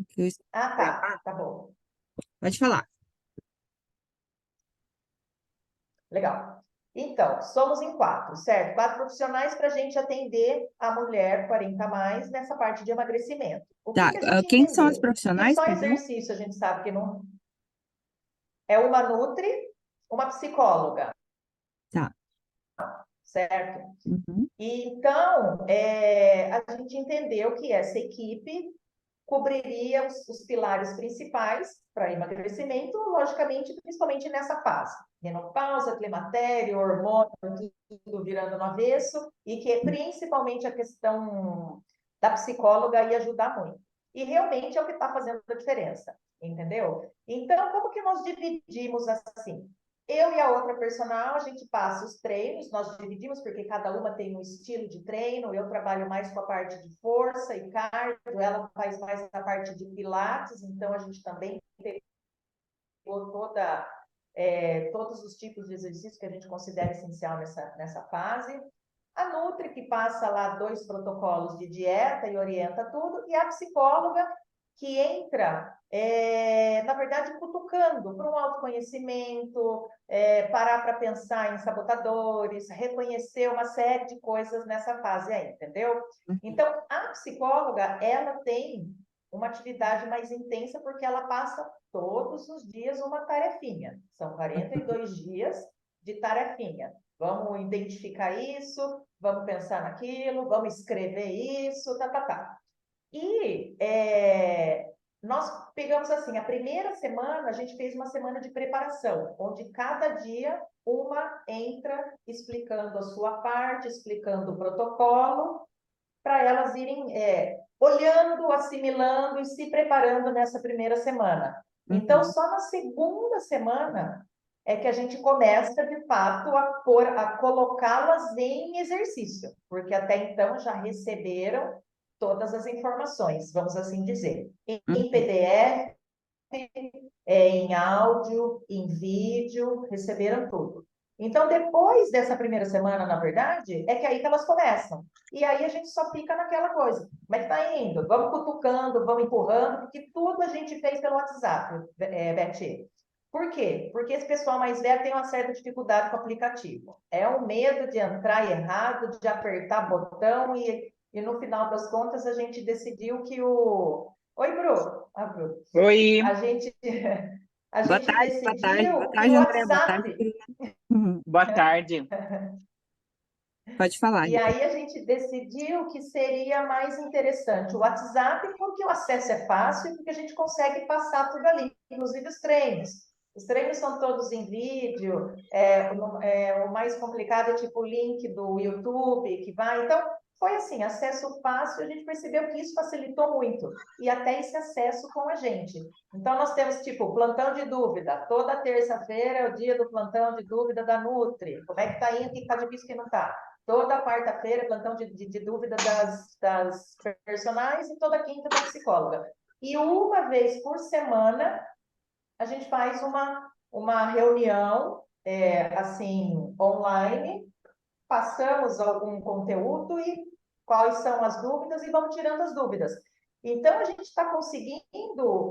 que eu Ah, tá bom. Pode falar. Legal. Então, somos em 4, certo? 4 profissionais para a gente atender a mulher 40 a mais nessa parte de emagrecimento. O que Tá, que a gente quem são as entendeu? Que profissionais, só perdão? exercício a gente sabe que não é uma nutri, uma psicóloga, Tá. certo? Uhum. E então, a gente entendeu que essa equipe cobriria os pilares principais para emagrecimento, logicamente, principalmente nessa fase. Menopausa, climatério, hormônio, tudo virando no avesso, e que principalmente a questão da psicóloga ia ajudar muito. E realmente é o que está fazendo a diferença, entendeu? Então, como que nós dividimos assim? Eu e a outra personal, a gente passa os treinos, nós dividimos porque cada uma tem um estilo de treino. Eu trabalho mais com a parte de força e cardio, ela faz mais a parte de pilates, então a gente também pegou todos os tipos de exercícios que a gente considera essencial nessa fase. A Nutri, que passa lá 2 protocolos de dieta e orienta tudo, e a psicóloga, que entra, na verdade, cutucando para um autoconhecimento, parar para pensar em sabotadores, reconhecer uma série de coisas nessa fase aí, entendeu? Então, a psicóloga, ela tem uma atividade mais intensa porque ela passa todos os dias uma tarefinha. São 42 dias de tarefinha. Vamos identificar isso, vamos pensar naquilo, vamos escrever isso, tá. E nós pegamos assim, a primeira semana a gente fez uma semana de preparação, onde cada dia uma entra explicando a sua parte, explicando o protocolo, para elas irem olhando, assimilando e se preparando nessa primeira semana. Então, Uhum. só na segunda semana é que a gente começa, de fato, a colocá-las em exercício, porque até então já receberam todas as informações, vamos assim dizer, em Uhum. PDF, em áudio, em vídeo, receberam tudo. Então, depois dessa primeira semana, na verdade, é que aí que elas começam. E aí a gente só fica naquela coisa. Como é que tá indo? Vamos cutucando, vamos empurrando, porque tudo a gente fez pelo WhatsApp, Betty. Por quê? Porque esse pessoal mais velho tem uma certa dificuldade com o aplicativo. É o medo de entrar errado, de apertar botão e no final das contas a gente decidiu que o... Oi, Bru. Ah, Bru. Oi, A gente, a Boa gente tarde, boa tarde, boa decidiu que o tarde, André, boa tarde, WhatsApp. querida. Uhum. boa tarde. Pode falar, E Rita. aí a gente decidiu que seria mais interessante o WhatsApp, porque o acesso é fácil, porque a gente consegue passar tudo ali, inclusive os treinos. Os treinos são todos em vídeo, o mais complicado é tipo o link do YouTube que vai. Então, foi assim, acesso fácil, a gente percebeu que isso facilitou muito. E até esse acesso com a gente. Então, nós temos, tipo, plantão de dúvida. Toda terça-feira é o dia do plantão de dúvida da Nutri. Como é que está indo, o que está difícil, o que não está. Toda quarta-feira, plantão de dúvida das personagens e toda quinta da psicóloga. E uma vez por semana, a gente faz uma reunião, assim, online, passamos algum conteúdo e quais são as dúvidas e vamos tirando as dúvidas. Então, a gente está conseguindo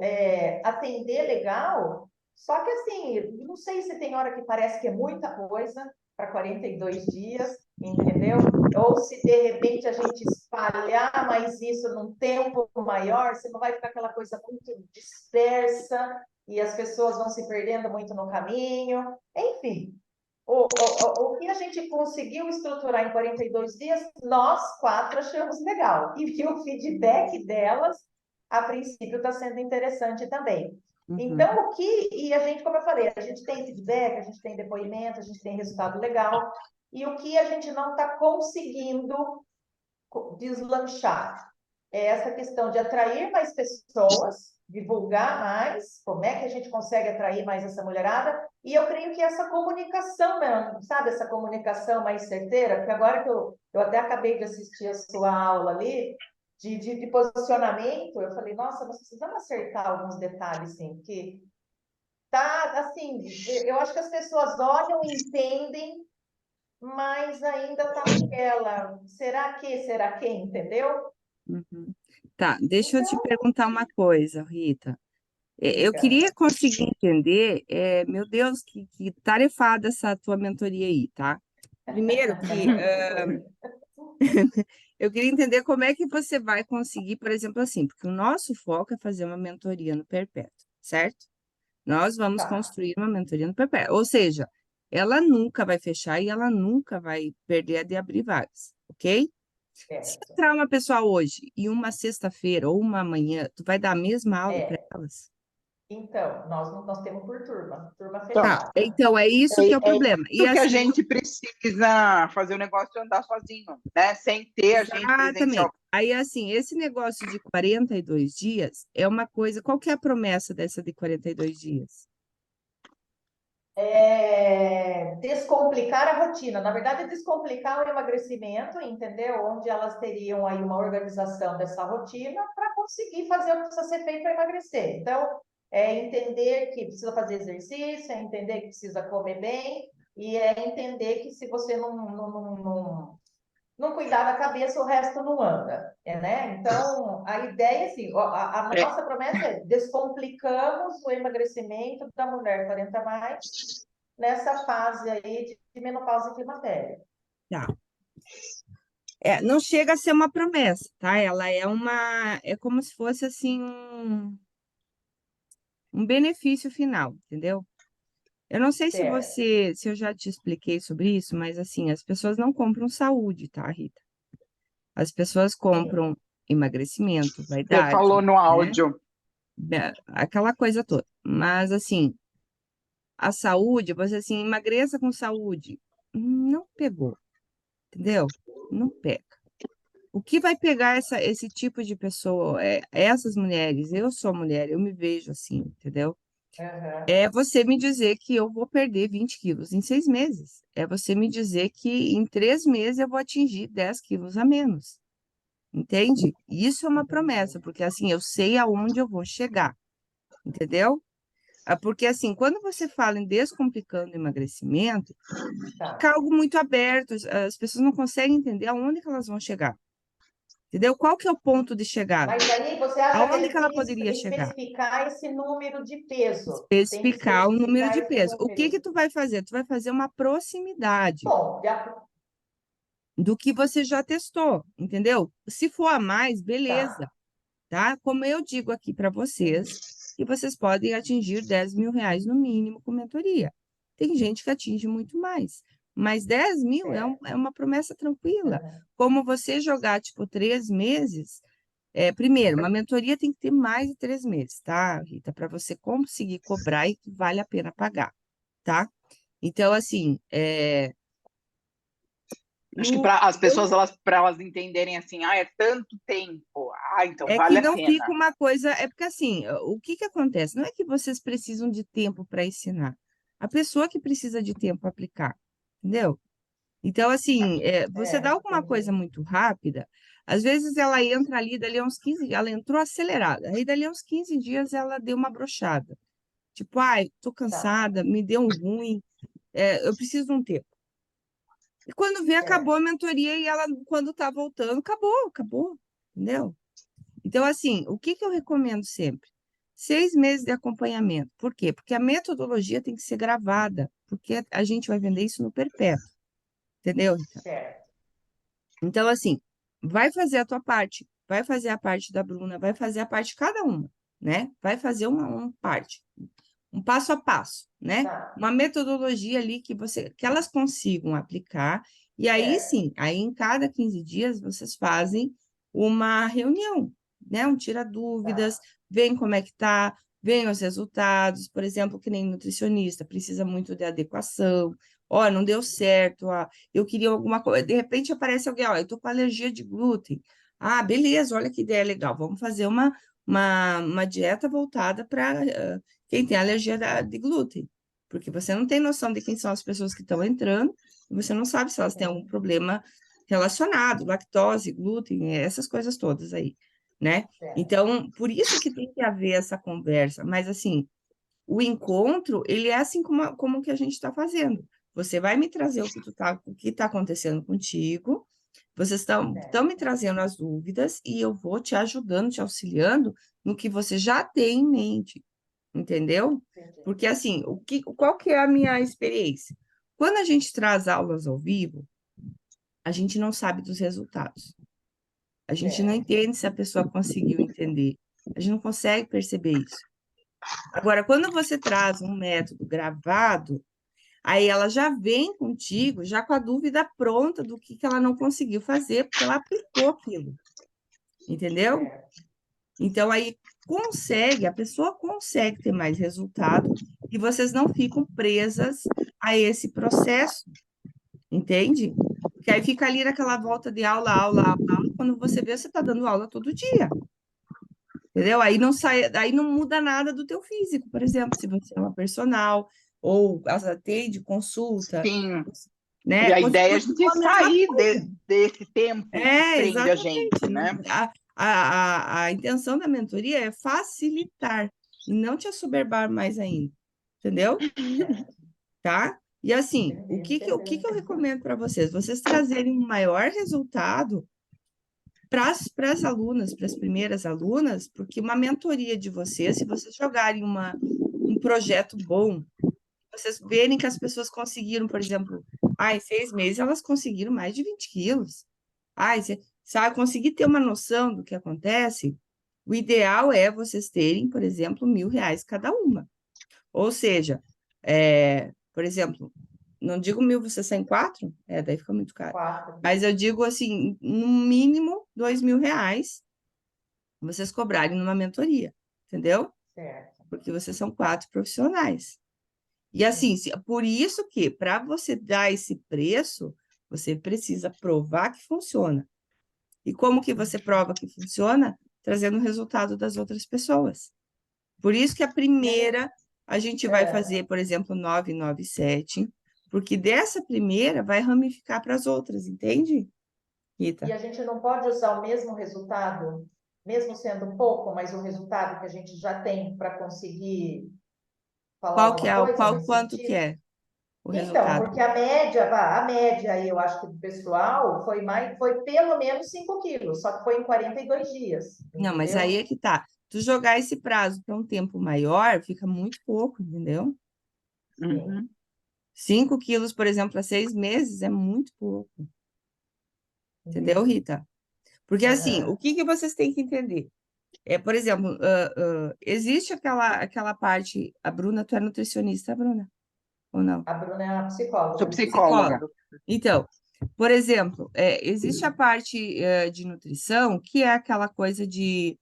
atender legal, só que assim, não sei se tem hora que parece que é muita coisa para 42 dias, entendeu? Ou se de repente a gente espalhar mais isso num tempo maior, você não vai ficar aquela coisa muito dispersa e as pessoas vão se perdendo muito no caminho. Enfim, o que a gente conseguiu estruturar em 42 dias, nós 4 achamos legal. E o feedback delas, a princípio, está sendo interessante também. Uhum. Então, e a gente, como eu falei, a gente tem feedback, a gente tem depoimento, a gente tem resultado legal. E o que a gente não está conseguindo deslanchar é essa questão de atrair mais pessoas, divulgar mais, como é que a gente consegue atrair mais essa mulherada, e eu creio que essa comunicação mesmo, sabe, essa comunicação mais certeira, porque agora que eu até acabei de assistir a sua aula ali, de posicionamento, eu falei, nossa, nós precisamos acertar alguns detalhes, sim, porque tá, assim, eu acho que as pessoas olham e entendem, mas ainda tá naquela, será que, entendeu? Uhum. Tá, deixa eu te Então, perguntar uma coisa, Rita. Eu diga. queria conseguir entender, meu Deus, que tarefada essa tua mentoria aí, tá? Primeiro que Foi. eu queria entender como é que você vai conseguir, por exemplo, assim, porque o nosso foco é fazer uma mentoria no Perpétuo, certo? Nós vamos Tá, construir uma mentoria no Perpétuo, ou seja, ela nunca vai fechar e ela nunca vai perder a de abrir vagas, ok? Se certo. entrar uma pessoa hoje e uma sexta-feira ou uma amanhã, tu vai dar a mesma aula para É, elas? então, nós temos por turma, turma Então, Tá, fechada. então é isso que é o é problema. E isso que a assim, gente precisa fazer o negócio andar sozinho, né? Sem ter a gente exatamente. presencial. Aí, assim, esse negócio de 42 dias é uma coisa. Qual que é a promessa dessa de 42 dias? Descomplicar a rotina. Na verdade, descomplicar o emagrecimento, entendeu? Onde elas teriam aí uma organização dessa rotina para conseguir fazer o que precisa ser feito para emagrecer. Então, é entender que precisa fazer exercício, é entender que precisa comer bem, e é entender que se você não cuidar da cabeça, o resto não anda, né? Então, a ideia, assim, a É, nossa promessa é descomplicamos o emagrecimento da mulher 40 mais nessa fase aí de menopausa e climatério. Tá. Não chega a ser uma promessa, tá? Ela é como se fosse assim um benefício final, entendeu? Eu não sei Certo. se eu já te expliquei sobre isso, mas assim, as pessoas não compram saúde, tá, Rita? As pessoas Sim. compram emagrecimento, você falou vaidade, no né? áudio. Aquela coisa toda. Mas assim, a saúde, você assim, emagreça com saúde. Não pegou, entendeu? Não pega. O que vai pegar esse tipo de pessoa, essas mulheres, eu sou mulher, eu me vejo assim, entendeu? Aham. É você me dizer que eu vou perder 20 quilos em 6 meses. É você me dizer que em 3 meses eu vou atingir 10 quilos a menos. Entende? Isso é uma Entendi. promessa, porque assim, eu sei aonde eu vou chegar, entendeu? Porque assim, quando você fala em descomplicando o emagrecimento, fica Tá. algo muito aberto, as pessoas não conseguem entender aonde que elas vão chegar, entendeu? Qual que é o ponto de chegada? Mas aí você acha que Aonde eles que ela têm que poderia chegar? especificar esse número de peso? Tem que Especificar o número especificar de esse peso. O que que número. tu vai fazer? Tu vai fazer uma proximidade Bom, do que você já testou, entendeu? Se for a mais, beleza, tá. tá? Como eu digo aqui para vocês, que vocês podem atingir 10 mil reais no mínimo com mentoria. Tem gente que atinge muito mais, mas 10 mil Certo. é uma promessa tranquila. Aham. Como você jogar, tipo, 3 meses, primeiro, uma mentoria tem que ter mais de 3 meses, tá, Rita? Para você conseguir cobrar e que vale a pena pagar, tá? Então, assim, Acho que o, para as eu pessoas, para elas entenderem assim, é tanto tempo. Então É que vale a não fica pena. uma coisa. É porque assim, o que que acontece? Não é que vocês precisam de tempo para ensinar. A pessoa que precisa de tempo para aplicar, entendeu? Então, assim, você dá alguma coisa Entendi. muito rápida, às vezes ela entra ali, dali a uns 15 dias, ela entrou acelerada, aí dali a uns 15 dias ela deu uma brochada. Tipo, ai, tô Tá. cansada, me deu um ruim, eu preciso de um tempo. E quando vê, acabou a Certo. mentoria e ela, quando tá voltando, acabou, entendeu? Então, assim, o que que eu recomendo sempre? 6 meses de acompanhamento. Por quê? Porque a metodologia tem que ser gravada, porque a gente vai vender isso no perpétuo, entendeu, Rita? Certo. Então, assim, vai fazer a tua parte, vai fazer a parte da Bruna, vai fazer a parte de cada uma, né? Vai fazer uma parte, um passo a passo, né? Tá. Uma metodologia ali que elas consigam aplicar, e aí Certo. sim, aí em cada 15 dias vocês fazem uma reunião, né? Um tira dúvidas, Tá. veem como é que tá, veem os resultados, por exemplo, que nem nutricionista, precisa muito de adequação. Ó, não deu certo, ó, eu queria alguma coisa, de repente aparece alguém, ó, eu tô com alergia de glúten. Ah, beleza, olha que ideia legal, vamos fazer uma dieta voltada para quem tem alergia de glúten, porque você não tem noção de quem são as pessoas que estão entrando, e você não sabe se elas têm algum Sim. problema relacionado, lactose, glúten, essas coisas todas aí, né? Certo. Então, por isso que tem que haver essa conversa, mas assim, o encontro, ele é assim como que a gente está fazendo. Você vai me trazer o que está acontecendo contigo, Vocês estão me trazendo as dúvidas e eu vou te ajudando, te auxiliando no que você já tem em mente, entendeu? Entendi. Porque assim, qual que é a minha experiência? Quando a gente traz aulas ao vivo, a gente não sabe dos resultados. A gente não Certo. entende se a pessoa conseguiu entender. A gente não consegue perceber isso. Agora, quando você traz um método gravado, aí ela já vem contigo, já com a dúvida pronta do que ela não conseguiu fazer, porque ela aplicou aquilo, entendeu? Certo. Então, aí a pessoa consegue ter mais resultado e vocês não ficam presas a esse processo, entende? Porque aí fica ali naquela volta de aula, aula, aula, aula, quando você vê, você está dando aula todo dia, entendeu? Aí não muda nada do teu físico, por exemplo, se você é uma personal ou atende, consulta, Sim. né? E a ideia é a Continua gente a mesma sair coisa. desse tempo que É, prende a gente, exatamente. né? A intenção da mentoria é facilitar e não te assoberbar mais ainda, entendeu? Certo. Tá? E assim, Entendi. o que que eu Perfeito. recomendo para vocês? Vocês trazerem um maior resultado para as alunas, para as primeiras alunas, porque uma mentoria de vocês, se vocês jogarem um projeto bom, vocês verem que as pessoas conseguiram, por exemplo, em 6 meses elas conseguiram mais de 20 quilos. Você sabe, conseguir ter uma noção do que acontece, o ideal é vocês terem, por exemplo, R$ 1.000 cada uma. Ou seja, por exemplo, não digo 1.000, você sai em 4? Daí fica muito caro. 4. Mas eu digo assim, no mínimo R$ 2.000 vocês cobrarem numa mentoria, entendeu? Certo. Porque vocês são 4 profissionais. E assim, por isso que, para você dar esse preço, você precisa provar que funciona. E como que você prova que funciona? Trazendo o resultado das outras pessoas. Por isso que a primeira a gente vai fazer, por exemplo, 997, porque dessa primeira vai ramificar para as outras, entende, E Rita? a gente não pode usar o mesmo resultado, mesmo sendo pouco, mas o resultado que a gente já tem para conseguir falar Qual que alguma é, coisa nesse quanto que sentido? é o Então, resultado? porque a média aí, eu acho que do pessoal foi pelo menos 5 quilos, só que foi em 42 dias, Não, mas aí entendeu? é que tá. Tu jogar esse prazo para um tempo maior, fica muito pouco, entendeu? Sim. Uhum. 5 quilos, por exemplo, a 6 meses é muito pouco, entendeu, Entendi. Rita? Porque assim, o Aham. que que vocês têm que entender? Por exemplo, existe aquela parte. A Bruna, tu é nutricionista, Bruna? Ou não? A Bruna é a Sou psicóloga. psicóloga. Psicóloga. Então, por exemplo, existe a parte de nutrição, que é aquela coisa de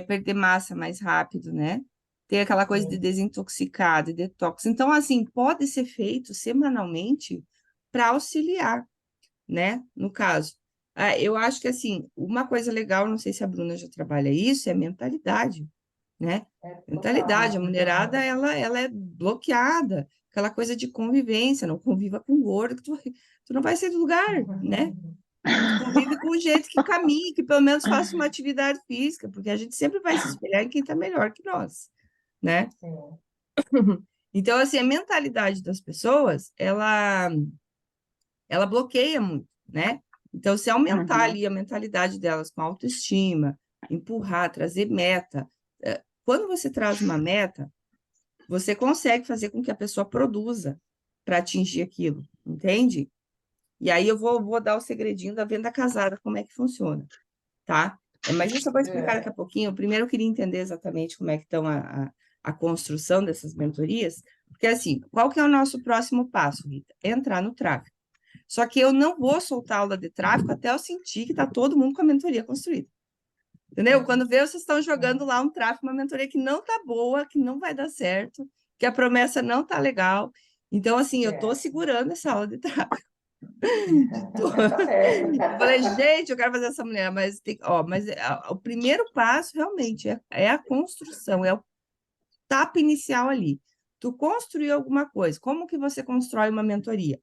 perder massa mais rápido, né? Tem aquela coisa de Sim. desintoxicar, de detox. Então, assim, pode ser feito semanalmente para auxiliar, né? No caso. Eu acho que, assim, uma coisa legal, não sei se a Bruna já trabalha isso, é mentalidade, né? É Mentalidade, a total. mulherada, ela é bloqueada, aquela coisa de convivência, não conviva com gordo, que tu não vai sair do lugar, né? Tu convive com gente que caminhe, que pelo menos faça uma atividade física, porque a gente sempre vai se espelhar em quem está melhor que nós, né? Sim. Então, assim, a mentalidade das pessoas, ela bloqueia muito, né? Então, se aumentar Uhum. ali a mentalidade delas com autoestima, empurrar, trazer meta, quando você traz uma meta, você consegue fazer com que a pessoa produza para atingir aquilo, entende? E aí eu vou dar o segredinho da venda casada, como é que funciona, tá? Mas isso eu vou explicar daqui a É. pouquinho. Primeiro eu queria entender exatamente como é que estão a construção dessas mentorias, porque assim, qual que é o nosso próximo passo, Rita? Entrar no tráfego. Só que eu não vou soltar aula de tráfego até eu sentir que está todo mundo com a mentoria construída. Entendeu? Sim. Quando vê, vocês estão jogando lá um tráfego, uma mentoria que não tá boa, que não vai dar certo, que a promessa não tá legal. Então, assim, eu tô Certo. segurando essa aula de tráfego. Tá certo. Eu falei, gente, eu quero fazer essa mulher, mas o primeiro passo realmente é a construção, é o tapa inicial ali. Tu construir alguma coisa. Como que você constrói uma mentoria?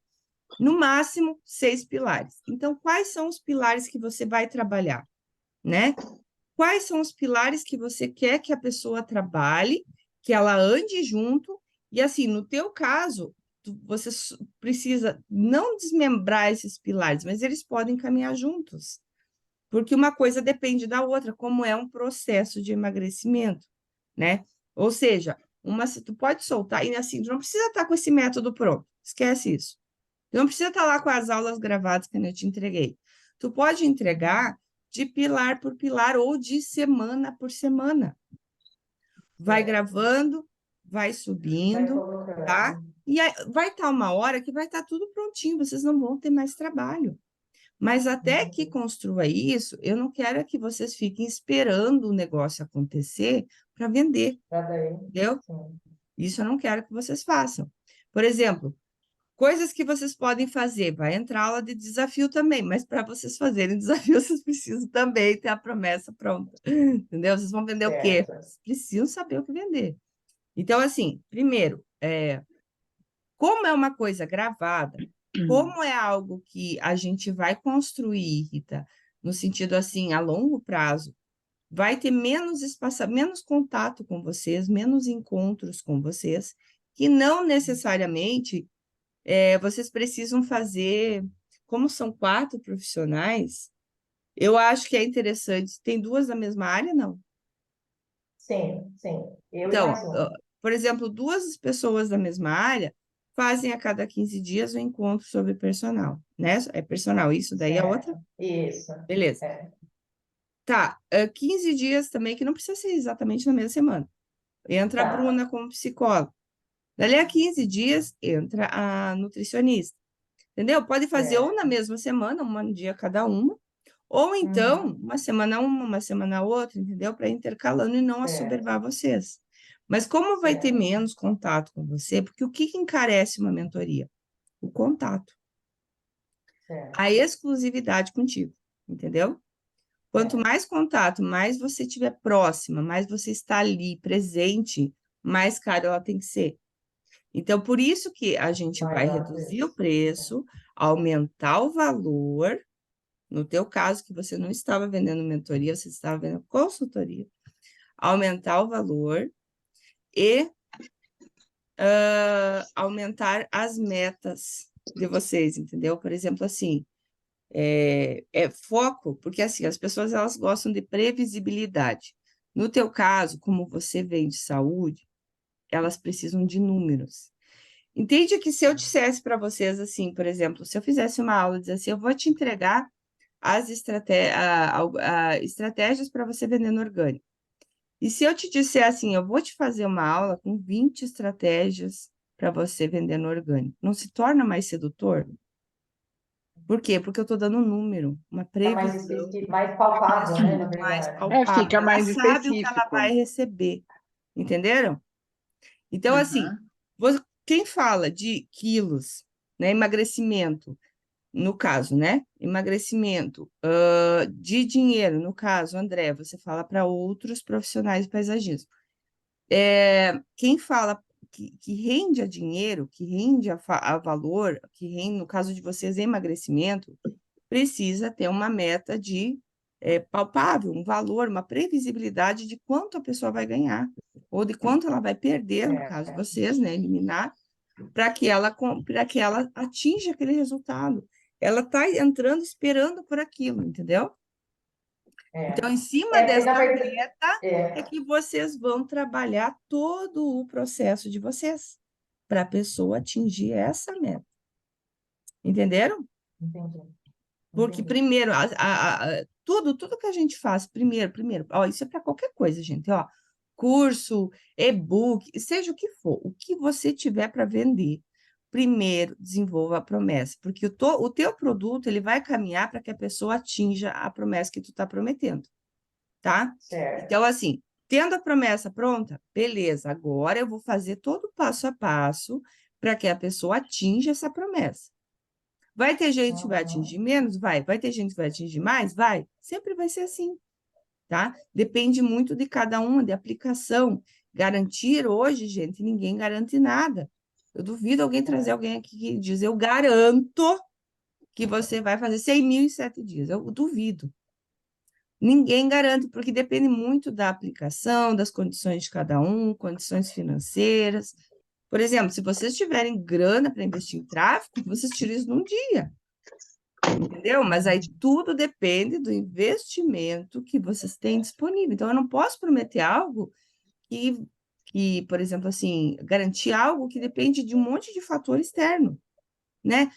No máximo, 6 pilares. Então, quais são os pilares que você vai trabalhar, né? Quais são os pilares que você quer que a pessoa trabalhe, que ela ande junto, e assim, no teu caso, você precisa não desmembrar esses pilares, mas eles podem caminhar juntos, porque uma coisa depende da outra, como é um processo de emagrecimento, né? Ou seja, tu pode soltar, e assim, tu não precisa estar com esse método pronto, esquece isso. Tu não precisa estar lá com as aulas gravadas que eu te entreguei. Tu pode entregar de pilar por pilar ou de semana por semana. Vai gravando, vai Vai subindo, tá? colocando. E aí, vai estar uma hora que vai estar tudo prontinho, vocês não vão ter mais trabalho. Mas até que Entendi. construa isso, eu não quero que vocês fiquem esperando o negócio acontecer para vender, Pra daí, entendeu? sim. Isso eu não quero que vocês façam. Por exemplo, coisas que vocês podem fazer. Vai entrar aula de desafio também, mas para vocês fazerem desafio, vocês precisam também ter a promessa pronta, entendeu? Vocês vão vender o quê? Certo. Vocês precisam saber o que vender. Então, assim, primeiro, como é uma coisa gravada, como é algo que a gente vai construir, Rita, no sentido assim, a longo prazo, vai ter menos espaço, menos contato com vocês, menos encontros com vocês, que não necessariamente vocês precisam fazer, como são 4 profissionais, eu acho que é interessante. Tem 2 da mesma área, não? Sim, sim. Eu e Então, mais um. por exemplo, 2 pessoas da mesma área fazem a cada 15 dias um encontro sobre personal, né? É personal, isso daí é outra? Certo. Isso. Beleza. É. Tá, 15 dias também, que não precisa ser exatamente na mesma semana. Entra a Tá. Bruna como psicóloga. Dali a 15 dias, entra a nutricionista. Entendeu? Pode fazer ou na Certo. mesma semana, um dia cada uma, ou então, Uhum. uma semana outra, entendeu? Para intercalando e não Certo. assoberbar vocês. Mas como vai ter Certo. menos contato com você, porque o que encarece uma mentoria? O contato, Certo. a exclusividade contigo, entendeu? Quanto Certo. mais contato, mais você estiver próxima, mais você está ali presente, mais caro ela tem que ser. Então, por isso que a gente Mais vai uma reduzir o vez. preço, aumentar o valor. No teu caso, que você não estava vendendo mentoria, você estava vendendo consultoria, aumentar o valor e aumentar as metas de vocês, entendeu? Por exemplo, assim, foco, porque assim, as pessoas elas gostam de previsibilidade. No teu caso, como você vende saúde, elas precisam de números. Entende que se eu dissesse para vocês assim, por exemplo, se eu fizesse uma aula e dissesse assim, eu vou te entregar as estratégias para você vender no orgânico. E se eu te disser assim, eu vou te fazer uma aula com 20 estratégias para você vender no orgânico, não se torna mais sedutor? Por quê? Porque eu estou dando um número, uma Tá mais previsão específico, mais para a palpável, né? Na pessoa, mais verdade. palpável. Fica Ela mais sabe o que ela específico. vai receber, entenderam? Então, assim, Uhum. quem fala de quilos, né, emagrecimento, no caso, né? Emagrecimento, de dinheiro, no caso, André, você fala para outros profissionais de paisagismo. Quem fala que rende a dinheiro, que rende a valor, que rende, no caso de vocês, emagrecimento, precisa ter uma meta de palpável, um valor, uma previsibilidade de quanto a pessoa vai ganhar, ou de quanto ela vai perder, no caso de Certo. vocês, né? Eliminar para que ela atinja aquele resultado. Ela está entrando esperando por aquilo, entendeu? Então, É. em cima Na dessa verdade, meta, é é. que vocês vão trabalhar todo o processo de vocês para a pessoa atingir essa meta. Entenderam? Entendi. Porque Entendi. primeiro, tudo que a gente faz, primeiro, ó, isso é para qualquer coisa, gente, ó, curso, e-book, seja o que for, o que você tiver para vender, primeiro desenvolva a promessa, porque o teu produto ele vai caminhar para que a pessoa atinja a promessa que tu está prometendo, tá? Certo. Então, assim, tendo a promessa pronta, beleza, agora eu vou fazer todo o passo a passo para que a pessoa atinja essa promessa. Vai ter gente que vai Uhum. atingir menos? Vai. Vai ter gente que vai atingir mais? Vai. Sempre vai ser assim, tá? Depende muito de cada uma, de aplicação. Garantir hoje, gente, ninguém garante nada. Eu duvido alguém trazer Certo. alguém aqui que diz, eu garanto que você vai fazer 100 mil em 7 dias. Eu duvido. Ninguém garante, porque depende muito da aplicação, das condições de cada um, condições financeiras. Por exemplo, se vocês tiverem grana para investir em tráfego, vocês tiram isso num dia, entendeu? Mas aí tudo depende do investimento que vocês têm disponível. Então, eu não posso prometer algo por exemplo, assim, garantir algo que depende de um monte de fator externo, né?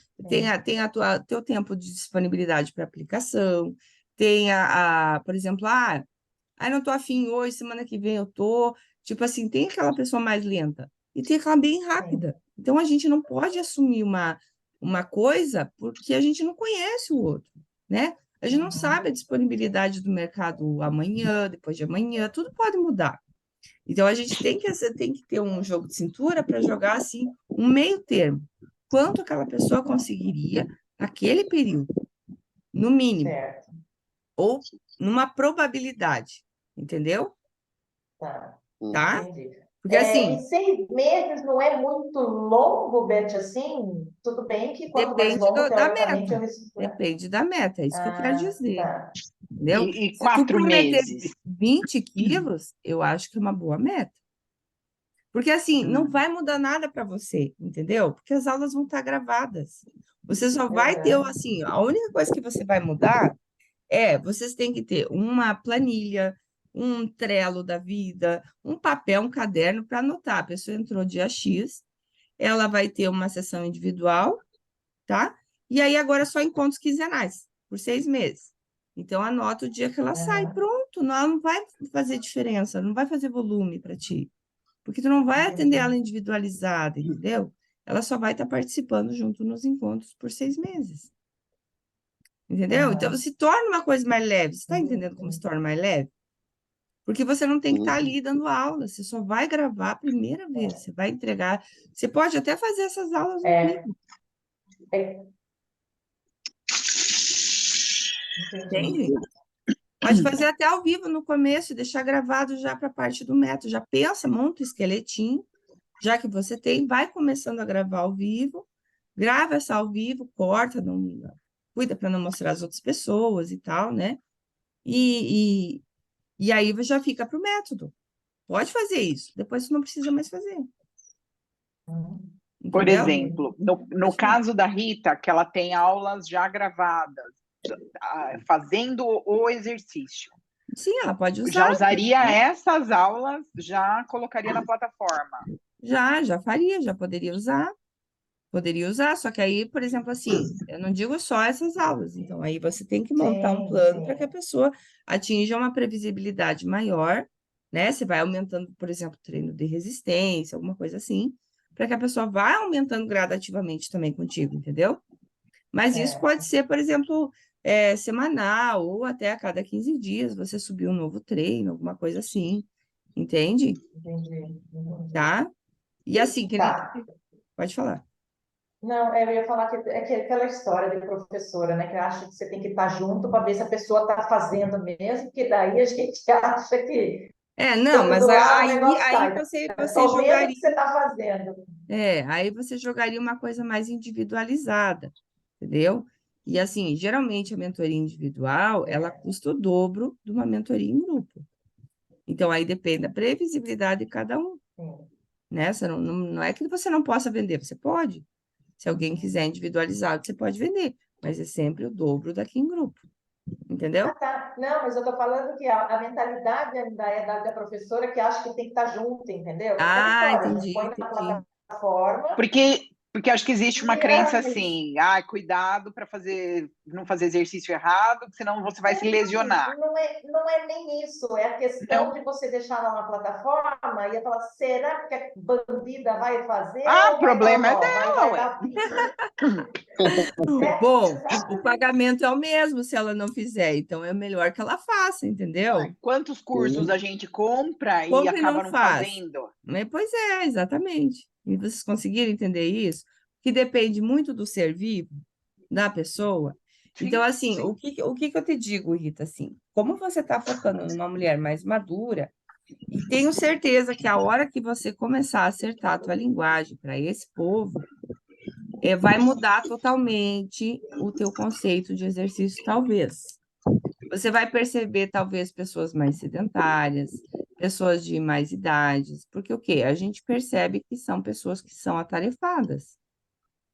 Teu tempo de disponibilidade para aplicação, por exemplo, não tô afim hoje, semana que vem eu tô. Tipo assim, tem aquela pessoa mais lenta e tem aquela bem rápida. Então, a gente não pode assumir uma coisa porque a gente não conhece o outro, né? A gente não sabe a disponibilidade do mercado amanhã, depois de amanhã, tudo pode mudar. Então, a gente tem que ter um jogo de cintura para jogar, assim, um meio termo. Quanto aquela pessoa conseguiria naquele período, no mínimo, Certo, ou numa probabilidade, entendeu? tá, Tá? entendi. Porque, E assim, 6 meses não é muito longo, Beth, assim? Tudo bem que quanto mais depende longo, da teoricamente, eu meta. reestruturar. Depende da meta, é isso que eu quero Ah, dizer, tá. entendeu? E Se tu 4 meses? prometer 20 quilos, eu acho que é uma boa meta. Porque assim, não vai mudar nada para você, entendeu? Porque as aulas vão estar gravadas. Você só vai ter, Aham, assim, a única coisa que você vai mudar vocês têm que ter uma planilha, um Trello da vida, um papel, um caderno para anotar. A pessoa entrou dia X, ela vai ter uma sessão individual, tá? E aí agora só encontros quinzenais, por 6 meses. Então anota o dia que ela sai, aham, pronto, não, ela não vai fazer diferença, não vai fazer volume para ti. Porque tu não vai atender entendi. ela individualizada, entendeu? Ela só vai estar participando junto nos encontros por 6 meses, entendeu? Então, Aham, se torna uma coisa mais leve. Você está entendendo como se entendi. torna mais leve? Porque você não tem que estar Uhum. ali dando aula, você só vai gravar a primeira vez, você vai entregar. Você pode até fazer essas aulas ao É, vivo, é, entendi. entende? Pode fazer até ao vivo no começo e deixar gravado já para a parte do método. Já pensa, monta o esqueletinho, já que você tem, vai começando a gravar ao vivo, grava essa ao vivo, corta, não, cuida para não mostrar as outras pessoas e tal, né? E, e aí já fica para o método. Pode fazer isso, depois você não precisa mais fazer, Uhum, Por entendeu? exemplo, no Pode falar. caso da Rita, que ela tem aulas já gravadas, fazendo o exercício, Sim, ela pode já usar, usaria essas aulas, já colocaria na plataforma. já faria, já poderia usar, só que aí, por exemplo, assim, eu não digo só essas aulas, então aí você tem que montar um sim, plano para que a sim. pessoa atinja uma previsibilidade maior, né? Você vai aumentando, por exemplo, treino de resistência, alguma coisa assim, para que a pessoa vá aumentando gradativamente também contigo, entendeu? Mas isso pode Certo, ser, por exemplo, semanal ou até a cada 15 dias você subir um novo treino, alguma coisa assim, entende? entendi. Tá? E assim, que nem... Tá. Pode falar. Não, eu ia falar que é aquela história de professora, né? Que acha que você tem que estar junto para ver se a pessoa está fazendo mesmo, que daí a gente acha que Não, mas estando lá o aí, negócio aí sai. você Estou vendo o que jogaria, você está fazendo. aí você jogaria uma coisa mais individualizada, entendeu? E assim, geralmente a mentoria individual, ela É, custa o dobro de uma mentoria em grupo. Então, aí depende da previsibilidade de cada um, sim. né? Não é que você não possa vender, você pode. Se alguém quiser individualizado, você pode vender, mas é sempre o dobro daqui em grupo, Ah, entendeu? tá. Não, mas eu estou falando que a mentalidade ainda é da professora que acha que tem que estar junto, entendeu? Que é aquela Ah, história, a gente entendi, põe na entendi. plataforma Porque acho que existe uma e crença é isso. assim, cuidado para não fazer exercício errado, senão você vai se Não, lesionar. não é nem isso, é a questão Não? de você deixar lá na plataforma e falar, será que a bandida vai fazer Ah, ou vai dar problema é nó? dela, Vai ué. dar pique, né? Bom, o Exatamente. pagamento é o mesmo se ela não fizer, então é melhor que ela faça, entendeu? Quantos cursos Sim. a gente compra e Compra e não acaba não faz. fazendo? Pois é, exatamente. E vocês conseguiram entender isso? Que depende muito do ser vivo da pessoa. Então, Sim. assim, o que que eu te digo, Rita, assim, como você está focando numa mulher mais madura, e tenho certeza que a hora que você começar a acertar a tua linguagem para esse povo, vai mudar totalmente o teu conceito de exercício, talvez. Você vai perceber, talvez, pessoas mais sedentárias, pessoas de mais idades, porque o quê? A gente percebe que são pessoas que são atarefadas,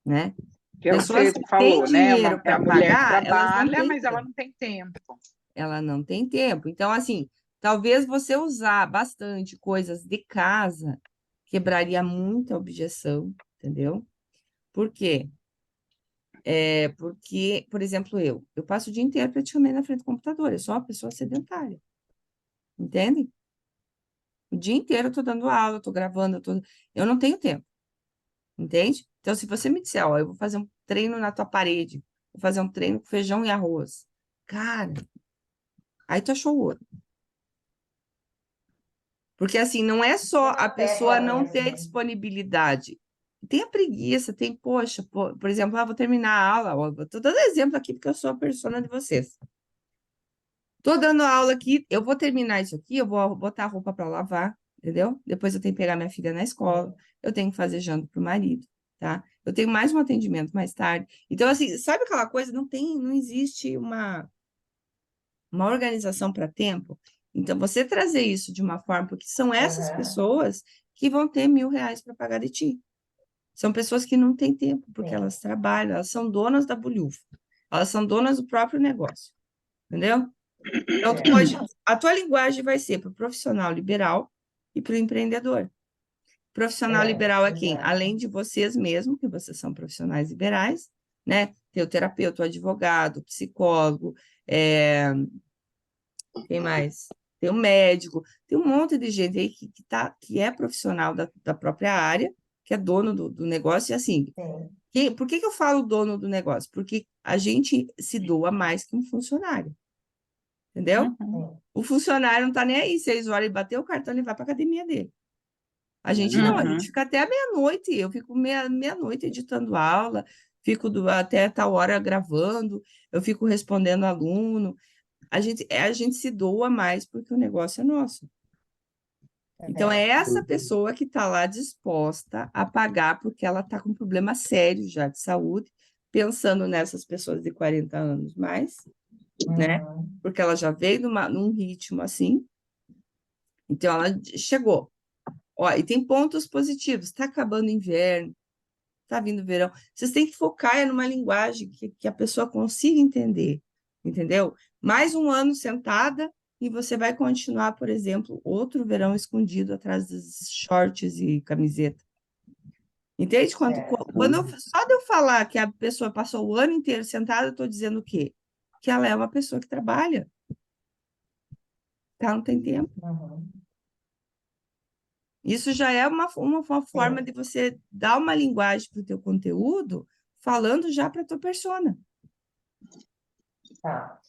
né? Que é o que Pessoas você que têm falou, né? dinheiro É a para mulher que pagar, elas não trabalha, têm mas ela tempo. não tem tempo. Ela não tem tempo. Então, assim, talvez você usar bastante coisas de casa quebraria muita objeção, entendeu? Por quê? Porque, por exemplo, eu passo o dia inteiro praticamente na frente do computador, eu sou uma pessoa sedentária, entende? O dia inteiro eu tô dando aula, eu tô gravando, eu não tenho tempo, entende? Então, se você me disser, ó, eu vou fazer um treino na tua parede, vou fazer um treino com feijão e arroz, cara, aí tu achou o ouro. Porque, assim, não é só É a na pessoa tecla não ter mesmo. disponibilidade. Tem a preguiça, tem, poxa, por exemplo, vou terminar a aula, ó, eu tô dando exemplo aqui porque eu sou a persona de vocês. Tô dando aula aqui, eu vou terminar isso aqui, eu vou botar a roupa para lavar, entendeu? Depois eu tenho que pegar minha filha na escola, eu tenho que fazer janta pro marido, tá? Eu tenho mais um atendimento mais tarde. Então, assim, sabe aquela coisa? Não existe uma organização para tempo. Então, você trazer isso de uma forma, porque são essas Aham, pessoas que vão ter R$ 1.000 para pagar de ti. São pessoas que não têm tempo, porque sim. elas trabalham, elas são donas da bulhufa, elas são donas do próprio negócio, entendeu? Então, Certo. a tua linguagem vai ser para o profissional liberal e para o empreendedor. Profissional liberal é quem? Exato. Além de vocês mesmos, que vocês são profissionais liberais, né? Tem o terapeuta, o advogado, o psicólogo, quem mais? Tem o médico, tem um monte de gente aí que é profissional da própria área, que é dono do negócio, e assim, Sim. por que eu falo dono do negócio? Porque a gente se doa mais que um funcionário, entendeu? Uhum. Sim. O funcionário não está nem aí, 6 horas e bater o cartão, ele vai para a academia dele. A gente não, a gente Uhum. fica até a meia-noite, eu fico meia-noite editando aula, fico até tal hora gravando, eu fico respondendo aluno. A gente se doa mais porque o negócio é nosso. Então, é Uhum. essa pessoa que está lá disposta a pagar porque ela está com um problema sério já de saúde, pensando nessas pessoas de 40 anos mais, né? Uhum. Porque ela já veio num ritmo assim, então ela chegou. Ó, e tem pontos positivos. Está acabando o inverno, está vindo o verão. Vocês têm que focar numa linguagem que a pessoa consiga entender, entendeu? Mais um ano sentada e você vai continuar, por exemplo, outro verão escondido atrás dos shorts e camiseta. Entende? Certo. Só de eu falar que a pessoa passou o ano inteiro sentada, eu estou dizendo o quê? Que ela é uma pessoa que trabalha, que ela não tem tempo. Uhum. Isso já é uma forma Sim. de você dar uma linguagem para o teu conteúdo, falando já para a tua persona. Tá.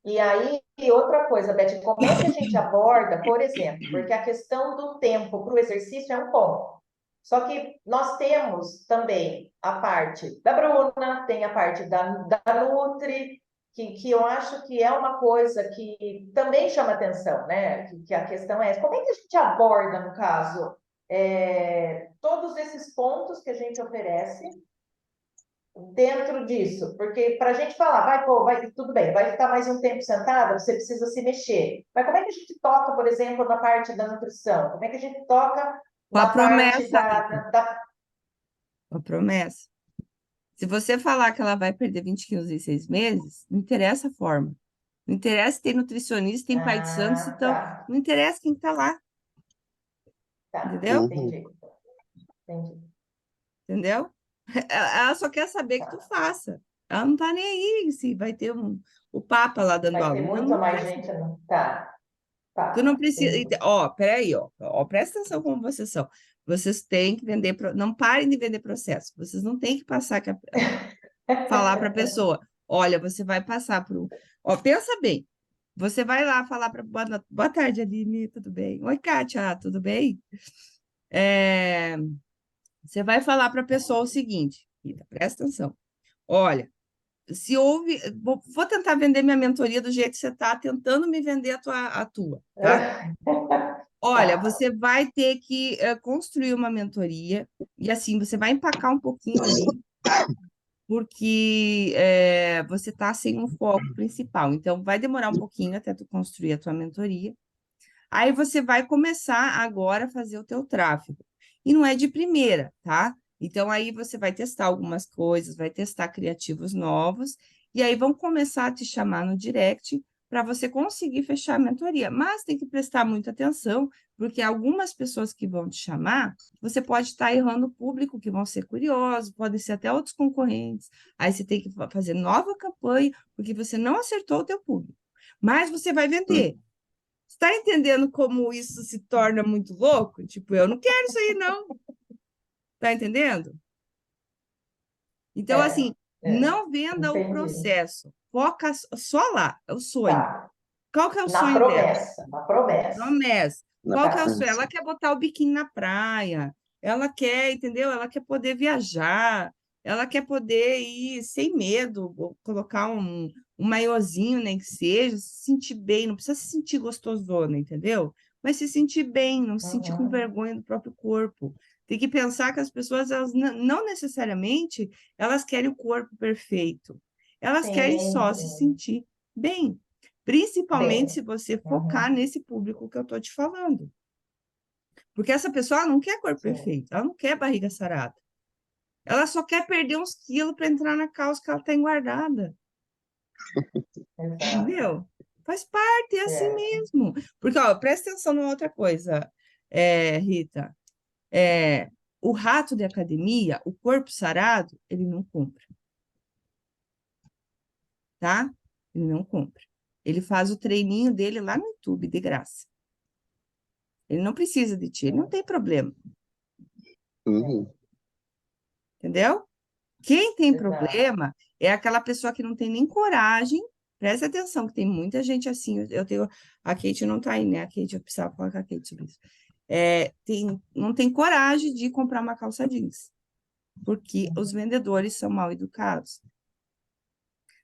E aí, outra coisa, Beth, como é que a gente aborda, por exemplo, porque a questão do tempo para o exercício é um ponto. Só que nós temos também a parte da Bruna, tem a parte da Nutri, que eu acho que é uma coisa que também chama atenção, né? Que a questão é, como é que a gente aborda, no caso, todos esses pontos que a gente oferece dentro disso, porque para a gente falar, tudo bem, vai ficar mais um tempo sentada, você precisa se mexer. Mas como é que a gente toca, por exemplo, na parte da nutrição? Como é que a gente toca Com a na parte promessa, Rita, com a promessa. Se você falar que ela vai perder 20 quilos em 6 meses, não interessa a forma. Não interessa se tem nutricionista, tem pai de santo, se Ah, tão... tá, não interessa quem está lá, tá, entendeu? Uhum. entendi, entendi, Entendeu? Ela só quer saber que tu tá. faça. Ela não está nem aí se vai ter o Papa lá dando Vai aula. ter Não, muito não mais quer gente, saber. tá, Tu não tá, precisa. entendi. Ó, peraí, ó, presta atenção como vocês são. Vocês têm que vender. Não parem de vender processo. Vocês não têm que passar, falar para a pessoa: olha, você vai passar por. Ó, pensa bem. Você vai lá falar para. Boa tarde, Aline, tudo bem? Oi, Kátia, tudo bem? É, Você vai falar para a pessoa o seguinte, Rita, presta atenção. Olha, se houve. Vou tentar vender minha mentoria do jeito que você está tentando me vender a tua, tá? Olha, Tá, você vai ter que construir uma mentoria e assim você vai empacar um pouquinho ali, porque você está sem um foco principal. Então, vai demorar um pouquinho até tu construir a tua mentoria. Aí você vai começar agora a fazer o teu tráfego. E não é de primeira, tá? Então aí você vai testar algumas coisas, vai testar criativos novos, e aí vão começar a te chamar no direct para você conseguir fechar a mentoria. Mas tem que prestar muita atenção, porque algumas pessoas que vão te chamar, você pode estar errando o público, que vão ser curiosos, podem ser até outros concorrentes. Aí você tem que fazer nova campanha, porque você não acertou o teu público. Mas você vai vender. Está entendendo como isso se torna muito louco? Tipo, eu não quero isso aí, não. Está entendendo? Então, É, assim, é, não venda o entendi. processo. Foca só lá, é o sonho. Tá. Qual que é o Na sonho dela? promessa, na promessa. Promessa. Na Qual que é o Tá. sonho? Ela promessa. quer botar o biquíni na praia. Ela quer, entendeu? Ela quer poder viajar. Ela quer poder ir sem medo, ou colocar um maiozinho, nem que seja, se sentir bem, não precisa se sentir gostosona, entendeu? Mas se sentir bem, não se sentir com Uhum. vergonha do próprio corpo. Tem que pensar que as pessoas, elas não necessariamente, elas querem o corpo perfeito. Elas querem Sim, só se sim. sentir bem. Principalmente se Bem. você focar Uhum. nesse público que eu estou te falando. Porque essa pessoa ela não quer corpo Sim. perfeito, ela não quer barriga sarada. Ela só quer perder uns quilos para entrar na calça que ela tem guardada. Exato. Entendeu? Faz parte, é assim É. mesmo. Porque, ó, presta atenção numa outra coisa, Rita. O rato de academia, o corpo sarado, ele não compra, tá? Ele não compra. Ele faz o treininho dele lá no YouTube, de graça. Ele não precisa de ti, ele não tem problema, Uhum. entendeu? Quem tem Exato. problema é aquela pessoa que não tem nem coragem. Presta atenção, que tem muita gente assim. Eu tenho. A Kate não está aí, né? A Kate, eu precisava falar com a Kate sobre isso. Não tem coragem de comprar uma calça jeans, porque os Uhum. vendedores são mal educados.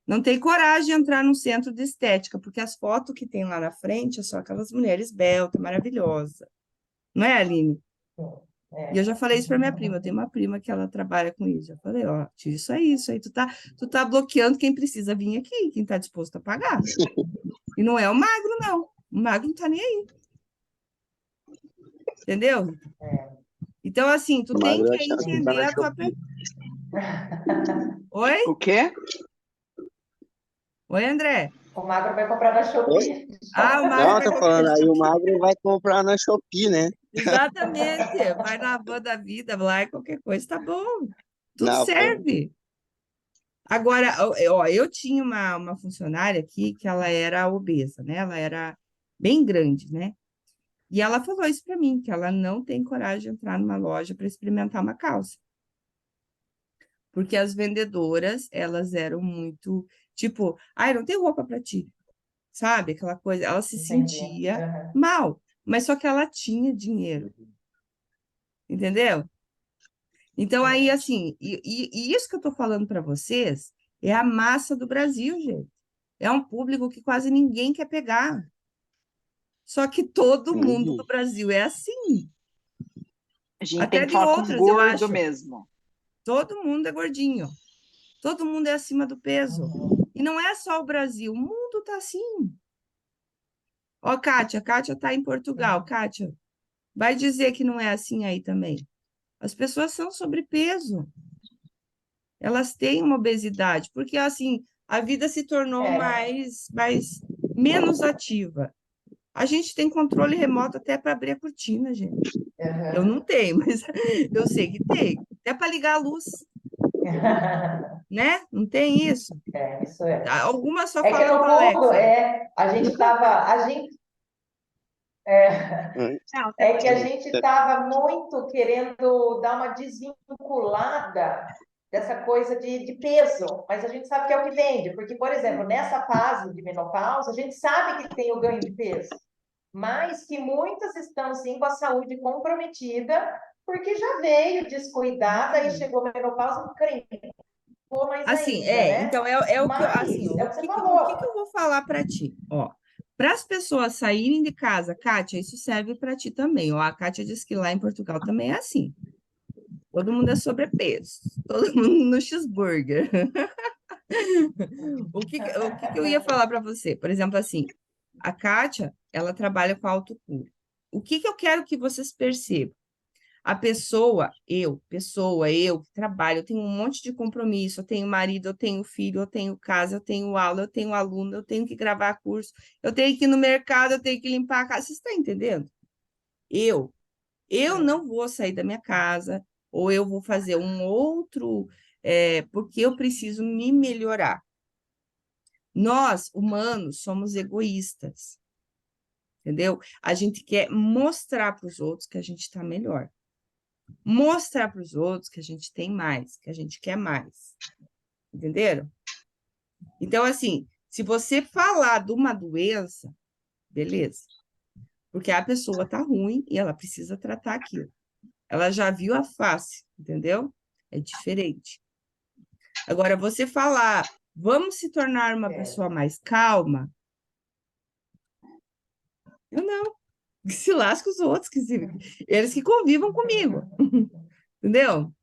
Não tem coragem de entrar num centro de estética, porque as fotos que tem lá na frente são aquelas mulheres beltas, maravilhosas. Não é, Aline? Sim. E eu É. já falei isso para minha prima, eu tenho uma prima que ela trabalha com isso. Já falei, ó, tira isso aí, tu tá bloqueando quem precisa vir aqui, quem está disposto a pagar. E não é o magro, não. O magro não tá nem aí, entendeu? É. Então, assim, tu O tem magro que é chato de comprar entender na a tua. Shopee. Oi? O quê? Oi, André. O magro vai comprar na Oi? Shopee. Ah, o magro Não, eu vai tô comprar. falando, aí o magro vai comprar na Shopee, né? Exatamente. Vai na van da vida, lá e qualquer coisa, tá bom. Tudo Não, pô. serve. Agora, ó, eu tinha uma funcionária aqui que ela era obesa, né? Ela era bem grande, né? E ela falou isso para mim, que ela não tem coragem de entrar numa loja para experimentar uma calça. Porque as vendedoras, elas eram muito, tipo, ai, não tem roupa para ti, sabe? Aquela coisa, ela se Entendi. sentia Uhum. mal, mas só que ela tinha dinheiro, entendeu? Então, aí, É. assim, e isso que eu estou falando para vocês é a massa do Brasil, gente. É um público que quase ninguém quer pegar. Só que todo mundo Uhum. do Brasil é assim. A gente tem Até que de falar com outras, eu gordo acho. mesmo. Todo mundo é gordinho. Todo mundo é acima do peso. Uhum. E não é só o Brasil, o mundo está assim. Ó, Kátia está em Portugal. Sim. Kátia, vai dizer que não é assim aí também. As pessoas são sobrepeso. Elas têm uma obesidade, porque assim, a vida se tornou É. menos ativa. A gente tem controle remoto até para abrir a cortina, gente. Eu Uhum. não tenho, mas eu sei que tem. Até para ligar a luz, né? Não tem isso? É, isso é. Algumas só É que falam no com a fundo, Alexa. é, Uhum. Não, é que a gente estava muito querendo dar uma desvinculada dessa coisa de peso, mas a gente sabe que é o que vende, porque, por exemplo, nessa fase de menopausa, a gente sabe que tem o ganho de peso, mas que muitas estão, sim, com a saúde comprometida, porque já veio descuidada e chegou a menopausa, cresceu mais Assim, ainda, né? então é o que eu, assim, Mas é o que você o que que falou. eu vou falar para ti? Ó, para as pessoas saírem de casa, Kátia, isso serve para ti também. Ó, a Kátia disse que lá em Portugal também é assim. Todo mundo é sobrepeso, todo mundo no cheeseburger. O que que eu ia falar para você? Por exemplo, assim, A Kátia, ela trabalha com autocura. O que eu quero que vocês percebam? A pessoa, eu que trabalho, eu tenho um monte de compromisso, eu tenho marido, eu tenho filho, eu tenho casa, eu tenho aula, eu tenho aluno, eu tenho que gravar curso, eu tenho que ir no mercado, eu tenho que limpar a casa. Vocês estão entendendo? Eu não vou sair da minha casa, ou eu vou fazer um outro, porque eu preciso me melhorar. Nós, humanos, somos egoístas, entendeu? A gente quer mostrar para os outros que a gente está melhor. Mostrar para os outros que a gente tem mais, que a gente quer mais. Entenderam? Então, assim, se você falar de uma doença, beleza. Porque a pessoa está ruim e ela precisa tratar aquilo. Ela já viu a face, entendeu? É diferente. Agora, você falar, vamos se tornar uma pessoa mais calma, eu não. Se lasca os outros, eles que convivam comigo, entendeu?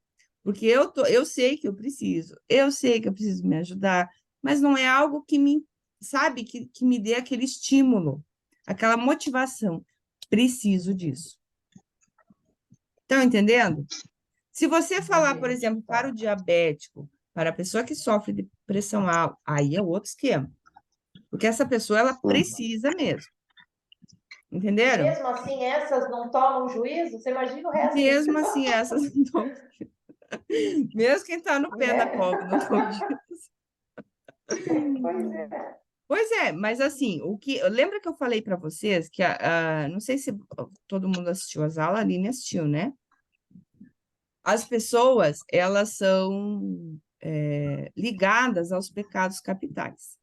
Porque eu sei que eu sei que eu preciso me ajudar, mas não é algo que me, sabe, que me dê aquele estímulo, aquela motivação. Preciso disso. Estão entendendo? Se você falar, por exemplo, para o diabético, para a pessoa que sofre de pressão alta, aí é outro esquema. Porque essa pessoa, ela precisa mesmo. Entenderam? Mesmo assim, essas não tomam juízo? Você imagina o resto? Mesmo assim, essas não tomam. Mesmo quem está no pé da cobra não toma juízo. Pois é. Pois é, mas assim, lembra que eu falei para vocês que não sei se todo mundo assistiu as aulas, a Aline assistiu, né? As pessoas, elas são ligadas aos pecados capitais,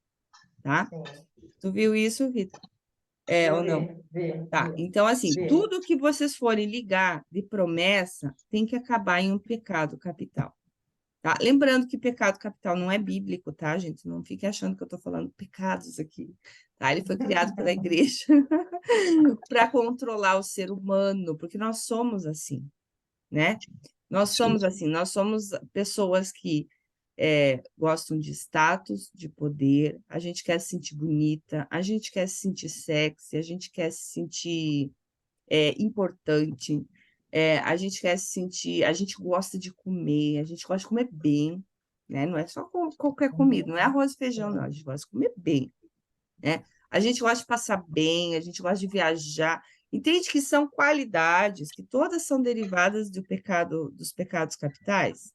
tá? Sim. Tu viu isso, Rita? Ou não? Tá, Vi. então assim, tudo que vocês forem ligar de promessa tem que acabar em um pecado capital. Tá? Lembrando que pecado capital não é bíblico, tá, gente? Não fique achando que eu estou falando pecados aqui. Tá? Ele foi criado pela igreja para controlar o ser humano, porque nós somos assim, né? Nós somos assim, nós somos pessoas que gostam de status, de poder, a gente quer se sentir bonita, a gente quer se sentir sexy, a gente quer se sentir importante, a gente quer se sentir, a gente gosta de comer, a gente gosta de comer bem, né? Não é só qualquer comida, não é arroz e feijão, não, a gente gosta de comer bem, né? A gente gosta de passar bem, a gente gosta de viajar. Entende que são qualidades que todas são derivadas dos pecados capitais,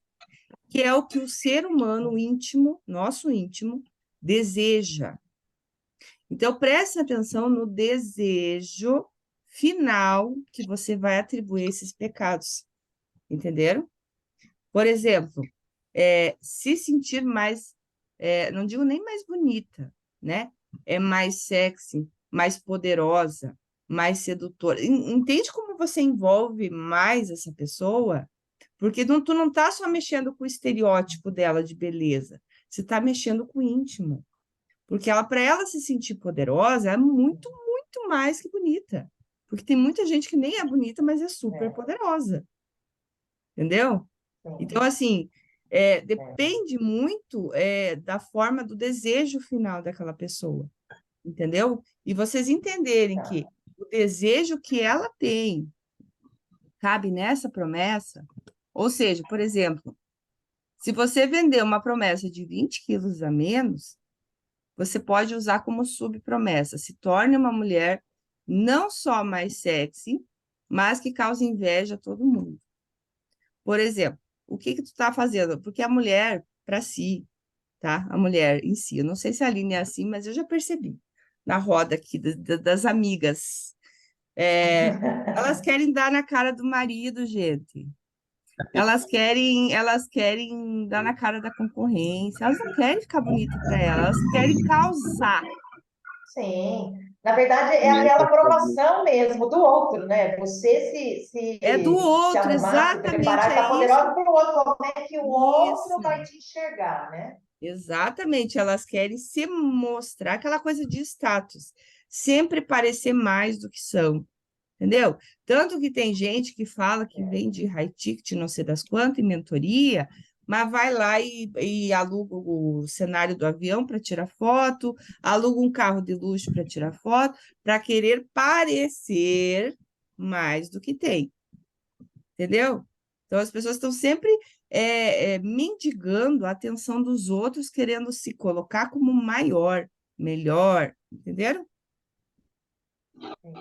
que é o que o ser humano íntimo, nosso íntimo, deseja. Então, preste atenção no desejo final que você vai atribuir a esses pecados. Entenderam? Por exemplo, se sentir mais, não digo nem mais bonita, né? É mais sexy, mais poderosa, mais sedutora. Entende como você envolve mais essa pessoa? Porque tu não está só mexendo com o estereótipo dela de beleza, você está mexendo com o íntimo. Porque para ela se sentir poderosa, é muito, muito mais que bonita. Porque tem muita gente que nem é bonita, mas é super poderosa. Entendeu? Então, assim, depende muito da forma do desejo final daquela pessoa. Entendeu? E vocês entenderem que o desejo que ela tem cabe nessa promessa. Ou seja, por exemplo, se você vender uma promessa de 20 quilos a menos, você pode usar como subpromessa. Se torne uma mulher não só mais sexy, mas que cause inveja a todo mundo. Por exemplo, o que tu está fazendo? Porque a mulher, para si, tá? A mulher em si, eu não sei se a Aline é assim, mas eu já percebi na roda aqui das amigas. Elas querem dar na cara do marido, gente. Elas querem dar na cara da concorrência, elas não querem ficar bonita para elas querem causar. Sim. Na verdade, é Né? aquela aprovação mesmo do outro, né? Você É do se outro, arrumar, se exatamente, preparar, é ficar isso. poderosa para o outro. Como é que o outro Isso. vai te enxergar, né? Exatamente, elas querem se mostrar aquela coisa de status, sempre parecer mais do que são, entendeu? Tanto que tem gente que fala que vende high ticket, não sei das quantas, em mentoria, mas vai lá e aluga o cenário do avião para tirar foto, aluga um carro de luxo para tirar foto, para querer parecer mais do que tem, entendeu? Então as pessoas estão sempre mendigando a atenção dos outros, querendo se colocar como maior, melhor, entenderam?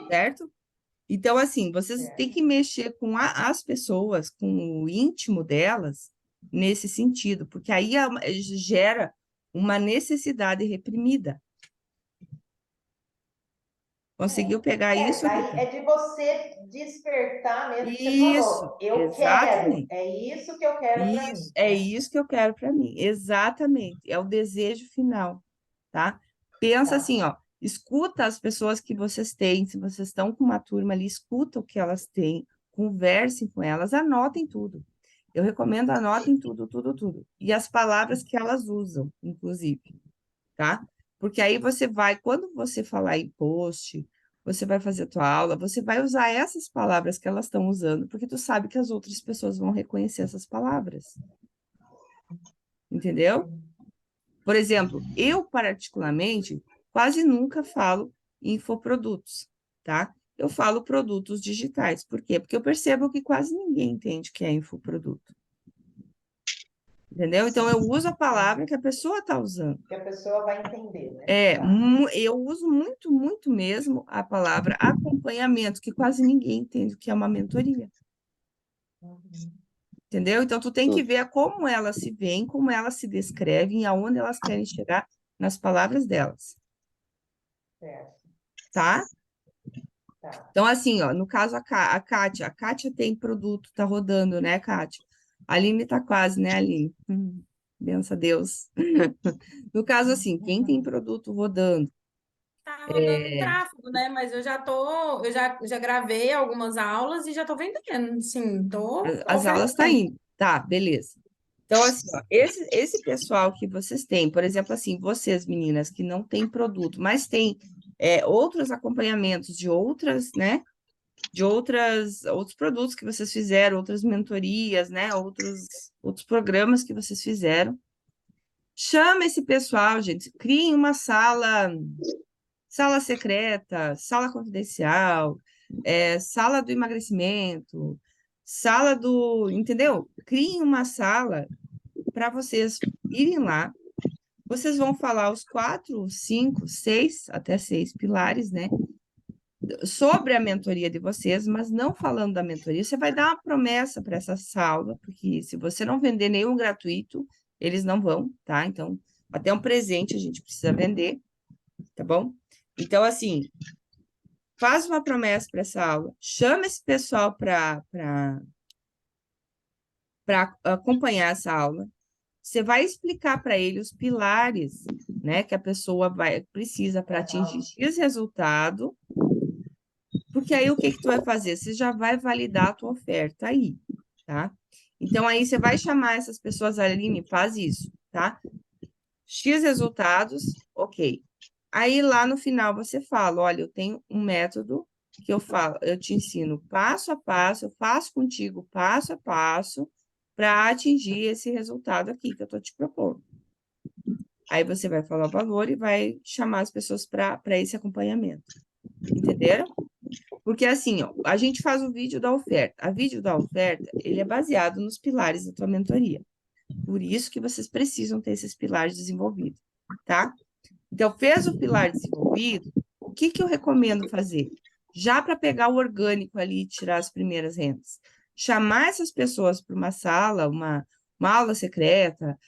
Certo? Então, assim, vocês têm que mexer com as pessoas, com o íntimo delas, nesse sentido, porque aí gera uma necessidade reprimida. Conseguiu pegar isso, Aí Rita? é de você despertar mesmo que você Isso, falou. Eu quero, exatamente. é isso que eu quero para Isso, mim, é né? isso que eu quero para mim. Exatamente. É o desejo final, tá? Pensa Tá. assim, ó, escuta as pessoas que vocês têm, se vocês estão com uma turma ali, escuta o que elas têm, conversem com elas, anotem tudo. Eu recomendo anotem tudo, tudo, tudo. E as palavras que elas usam, inclusive, tá? Porque aí você vai, quando você falar em post, você vai fazer a tua aula, você vai usar essas palavras que elas estão usando, porque tu sabe que as outras pessoas vão reconhecer essas palavras. Entendeu? Por exemplo, eu particularmente quase nunca falo infoprodutos, tá? Eu falo produtos digitais. Por quê? Porque eu percebo que quase ninguém entende o que é infoproduto. Entendeu? Então eu uso a palavra que a pessoa está usando. Que a pessoa vai entender, né? Tá. Eu uso muito, muito mesmo a palavra acompanhamento, que quase ninguém entende o que é uma mentoria. Uhum. Entendeu? Então tu tem que ver como elas se veem, como elas se descrevem e aonde elas querem chegar nas palavras delas, Certo. tá? Tá. Então, assim, ó, no caso a Kátia tem produto, tá rodando, né, Kátia? A Aline tá quase, né, Aline? Benção a Deus. No caso, assim, quem tem produto rodando, Tá rodando em tráfego, né? Mas eu já gravei algumas aulas e já tô vendendo, sim, tô as aulas tá ofertando. indo. Tá, beleza. Então, assim, ó, esse pessoal que vocês têm, por exemplo, assim, vocês, meninas, que não têm produto, mas têm outros acompanhamentos de outras, né? De outros produtos que vocês fizeram, outras mentorias, né? Outros programas que vocês fizeram. Chama esse pessoal, gente. Criem uma sala secreta, sala confidencial, sala do emagrecimento, entendeu? Criem uma sala para vocês irem lá. Vocês vão falar os 4, 5, 6, até 6 pilares, né? Sobre a mentoria de vocês, mas não falando da mentoria. Você vai dar uma promessa para essa sala, porque se você não vender nenhum gratuito, eles não vão, tá? Então, até um presente a gente precisa vender, tá bom? Então, assim, faz uma promessa para essa aula, chama esse pessoal para acompanhar essa aula. Você vai explicar para ele os pilares, né, que a pessoa precisa para atingir X resultado. Porque aí o que que tu vai fazer? Você já vai validar a tua oferta aí, tá? Então aí você vai chamar essas pessoas, Aline, faz isso, tá? X resultados, ok. Aí lá no final você fala, olha, eu tenho um método que eu te ensino passo a passo, eu faço contigo passo a passo para atingir esse resultado aqui que eu estou te propondo. Aí você vai falar o valor e vai chamar as pessoas para esse acompanhamento. Entenderam? Porque assim, ó, a gente faz o vídeo da oferta. A vídeo da oferta, ele é baseado nos pilares da tua mentoria. Por isso que vocês precisam ter esses pilares desenvolvidos, tá? Então, fez o pilar desenvolvido, o que que eu recomendo fazer? Já para pegar o orgânico ali e tirar as primeiras rendas. Chamar essas pessoas para uma sala, uma aula secreta,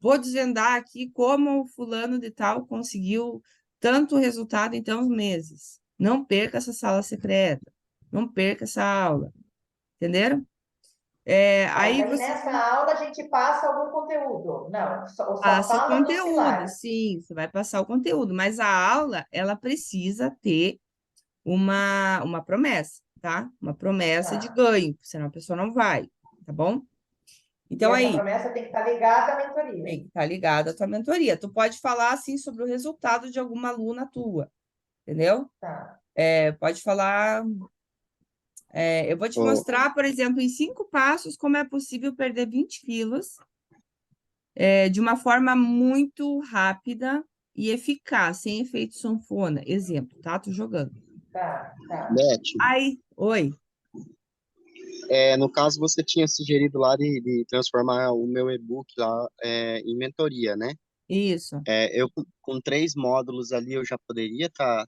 vou desvendar aqui como o fulano de tal conseguiu tanto resultado em tantos meses. Não perca essa sala secreta, não perca essa aula, entenderam? Mas Aí aí vocês nessa vão aula a gente passa algum conteúdo. Não, só passa o fala dos conteúdo, pilares. sim, você vai passar o conteúdo, mas a aula, ela precisa ter uma promessa, tá? Uma promessa de Tá. ganho, senão a pessoa não vai, tá bom? E Então essa aí, promessa tem que estar ligada à mentoria. tem que estar ligado à tua mentoria. Tu pode falar, assim, sobre o resultado de alguma aluna tua, entendeu? Tá. Pode falar Eu vou te Ó, mostrar, por exemplo, em 5 passos, como é possível perder 20 quilos de uma forma muito rápida e eficaz, sem efeito sanfona. Exemplo, tá? Tô jogando. Tá, tá. Beth, Aí, oi. no caso você tinha sugerido lá de transformar o meu e-book lá em mentoria, né? Isso. Eu com 3 módulos ali eu já poderia tá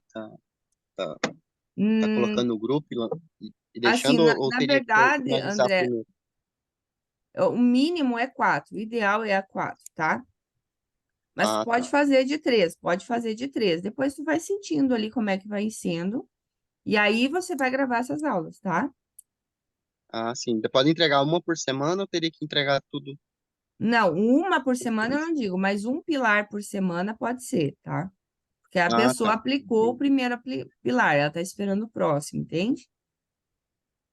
Hum, colocando no grupo e assim, deixando ou na teria que verdade, finalizar André, primeiro? o mínimo é 4, o ideal é a 4, tá? Mas Ah, pode tá. fazer de 3, pode fazer de 3. Depois tu vai sentindo ali como é que vai sendo. E aí você vai gravar essas aulas, tá? Ah, sim. Pode entregar uma por semana ou teria que entregar tudo? Não, uma por semana eu não digo, mas um pilar por semana pode ser, tá? Porque a Ah, pessoa tá. aplicou o Entendi. primeiro pilar, ela tá esperando o próximo, entende?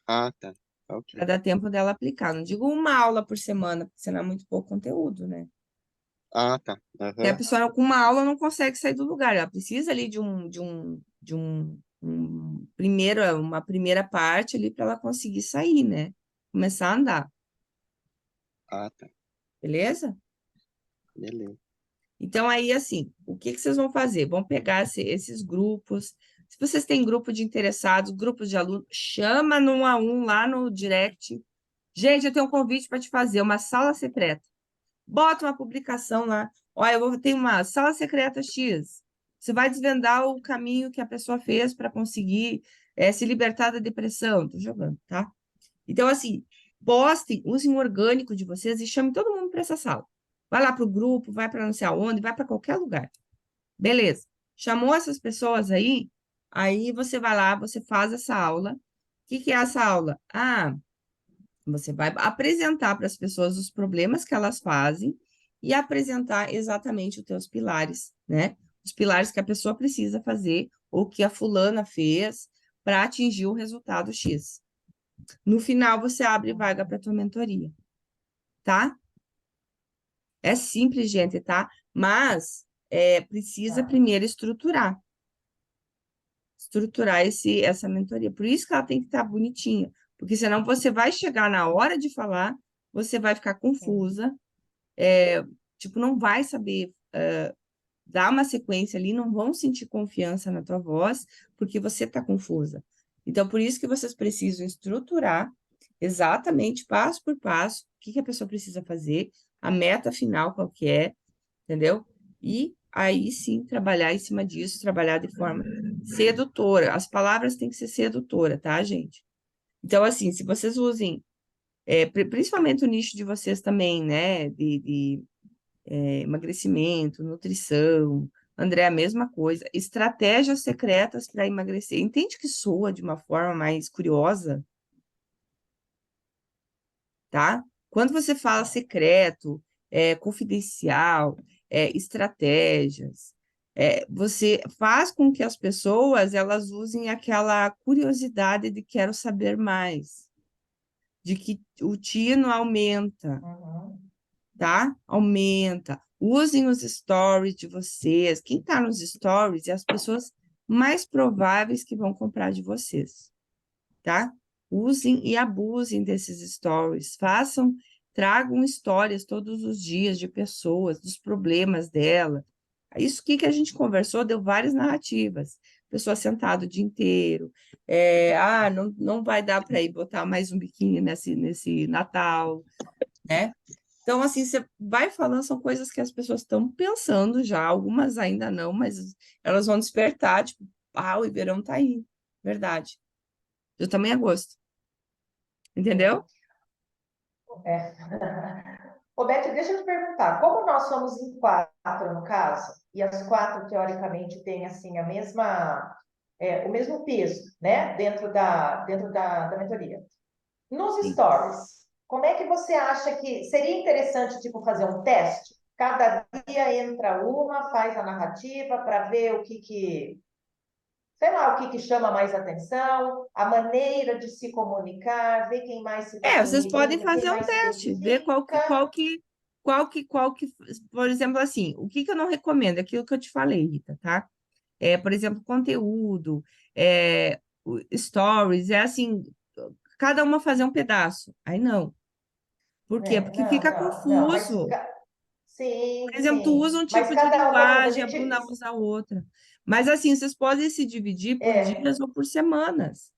Ah, tá. Para Ok. dar tempo dela aplicar. Não digo uma aula por semana, porque senão é muito pouco conteúdo, né? Ah, tá. Porque a Aham. pessoa com uma aula não consegue sair do lugar, ela precisa ali uma primeira parte ali para ela conseguir sair, né? Começar a andar, Ah, tá. beleza? Beleza. Então, aí, assim, o que que vocês vão fazer? Vão pegar esses grupos. Se vocês têm grupo de interessados, grupos de alunos, chama no 1 a 1 lá no direct. Gente, eu tenho um convite para te fazer, uma sala secreta. Bota uma publicação lá. Olha, ter uma sala secreta X. Você vai desvendar o caminho que a pessoa fez para conseguir se libertar da depressão. Estou jogando, tá? Então, assim, postem, usem o orgânico de vocês e chamem todo mundo para essa sala. Vai lá para o grupo, vai para não sei aonde, vai para qualquer lugar. Beleza. Chamou essas pessoas aí você vai lá, você faz essa aula. O que que é essa aula? Ah, você vai apresentar para as pessoas os problemas que elas fazem e apresentar exatamente os teus pilares, né? Os pilares que a pessoa precisa fazer ou que a fulana fez para atingir o resultado X. No final, você abre vaga para tua mentoria, tá? É simples, gente, tá? Mas precisa Tá. primeiro estruturar essa mentoria. Por isso que ela tem que estar bonitinha, porque senão você vai chegar na hora de falar, você vai ficar Sim. confusa, tipo, não vai saber dar uma sequência ali, não vão sentir confiança na tua voz, porque você está confusa. Então, por isso que vocês precisam estruturar exatamente, passo por passo, o que que a pessoa precisa fazer, a meta final qual que é, entendeu? E aí sim trabalhar em cima disso, trabalhar de forma sedutora. As palavras têm que ser sedutora, tá, gente? Então, assim, se vocês usem, principalmente o nicho de vocês também, né, de emagrecimento, nutrição, André, a mesma coisa, estratégias secretas para emagrecer. Entende que soa de uma forma mais curiosa, tá? Quando você fala secreto, confidencial, estratégias, você faz com que as pessoas elas usem aquela curiosidade de quero saber mais, de que o tino aumenta, Uhum. tá? Aumenta. Usem os stories de vocês. Quem está nos stories é as pessoas mais prováveis que vão comprar de vocês, tá? Usem e abusem desses stories. Tragam histórias todos os dias de pessoas, dos problemas dela. Isso que a gente conversou deu várias narrativas. Pessoa sentada o dia inteiro. Não vai dar para ir botar mais um biquíni nesse Natal, né? Então, assim, você vai falando, são coisas que as pessoas estão pensando já, algumas ainda não, mas elas vão despertar, tipo, o verão tá aí, verdade. Eu também é gosto, Sim. entendeu? É. Ô, Beth, deixa eu te perguntar, como nós somos em 4, no caso, e as 4, teoricamente, têm, assim, o mesmo peso, né, dentro da mentoria. Nos Sim. stories, como é que você acha que seria interessante, tipo, fazer um teste? Cada dia entra uma, faz a narrativa para ver sei lá, o que chama mais atenção, a maneira de se comunicar, ver quem mais se Vocês podem comunica, quem fazer um mais se teste, ver identifica. por exemplo, assim, o que que eu não recomendo? Aquilo que eu te falei, Rita, tá? Por exemplo, conteúdo, stories, assim, cada uma fazer um pedaço. Aí não. Por quê? Porque fica Não, mas confuso. sim, Por exemplo, tu usa sim. um Mas tipo de cada um, por exemplo, linguagem, a Bruna usa outra. Mas assim, vocês podem se dividir por é, dias ou por semanas,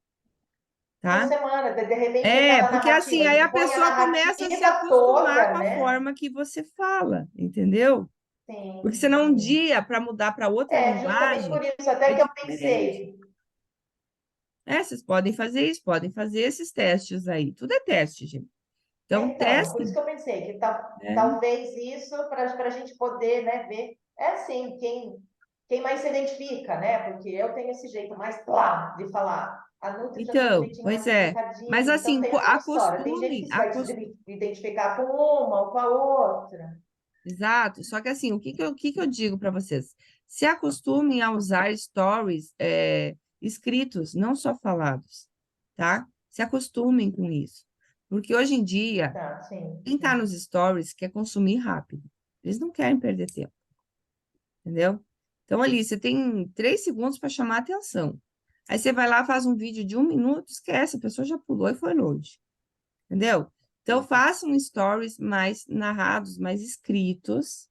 por tá? semana, de repente É, cada porque assim, narrativa, a aí a gente põe a pessoa começa a se narrativa acostumar com toda, a né? forma que você fala, entendeu? Porque Sim, senão um sim. dia, para mudar para outra É, justamente linguagem, por isso até é que eu diferente. pensei. É, vocês podem fazer isso, podem fazer esses testes aí. Tudo é teste, gente. Então, Então, por isso testem, que eu pensei que né? talvez isso para a gente poder, né, ver. É assim, quem mais se identifica, né? Porque eu tenho esse jeito mais plá de falar. A Nutri já tem um Então, jeitinho pois mais é. Mas educadinho, então assim, tem aquela história. Tem gente acostume, que vai se identificar com uma ou com a outra. exato. Só que assim, o que que eu digo para vocês? Se acostumem a usar stories escritos, não só falados, tá? Se acostumem com isso. Porque hoje em dia, Tá, sim, quem está sim. nos stories quer consumir rápido. Eles não querem perder tempo, entendeu? Então, ali, você tem 3 segundos para chamar a atenção. Aí você vai lá, faz um vídeo de 1 minuto, esquece, a pessoa já pulou e foi longe, entendeu? Então, façam stories mais narrados, mais escritos,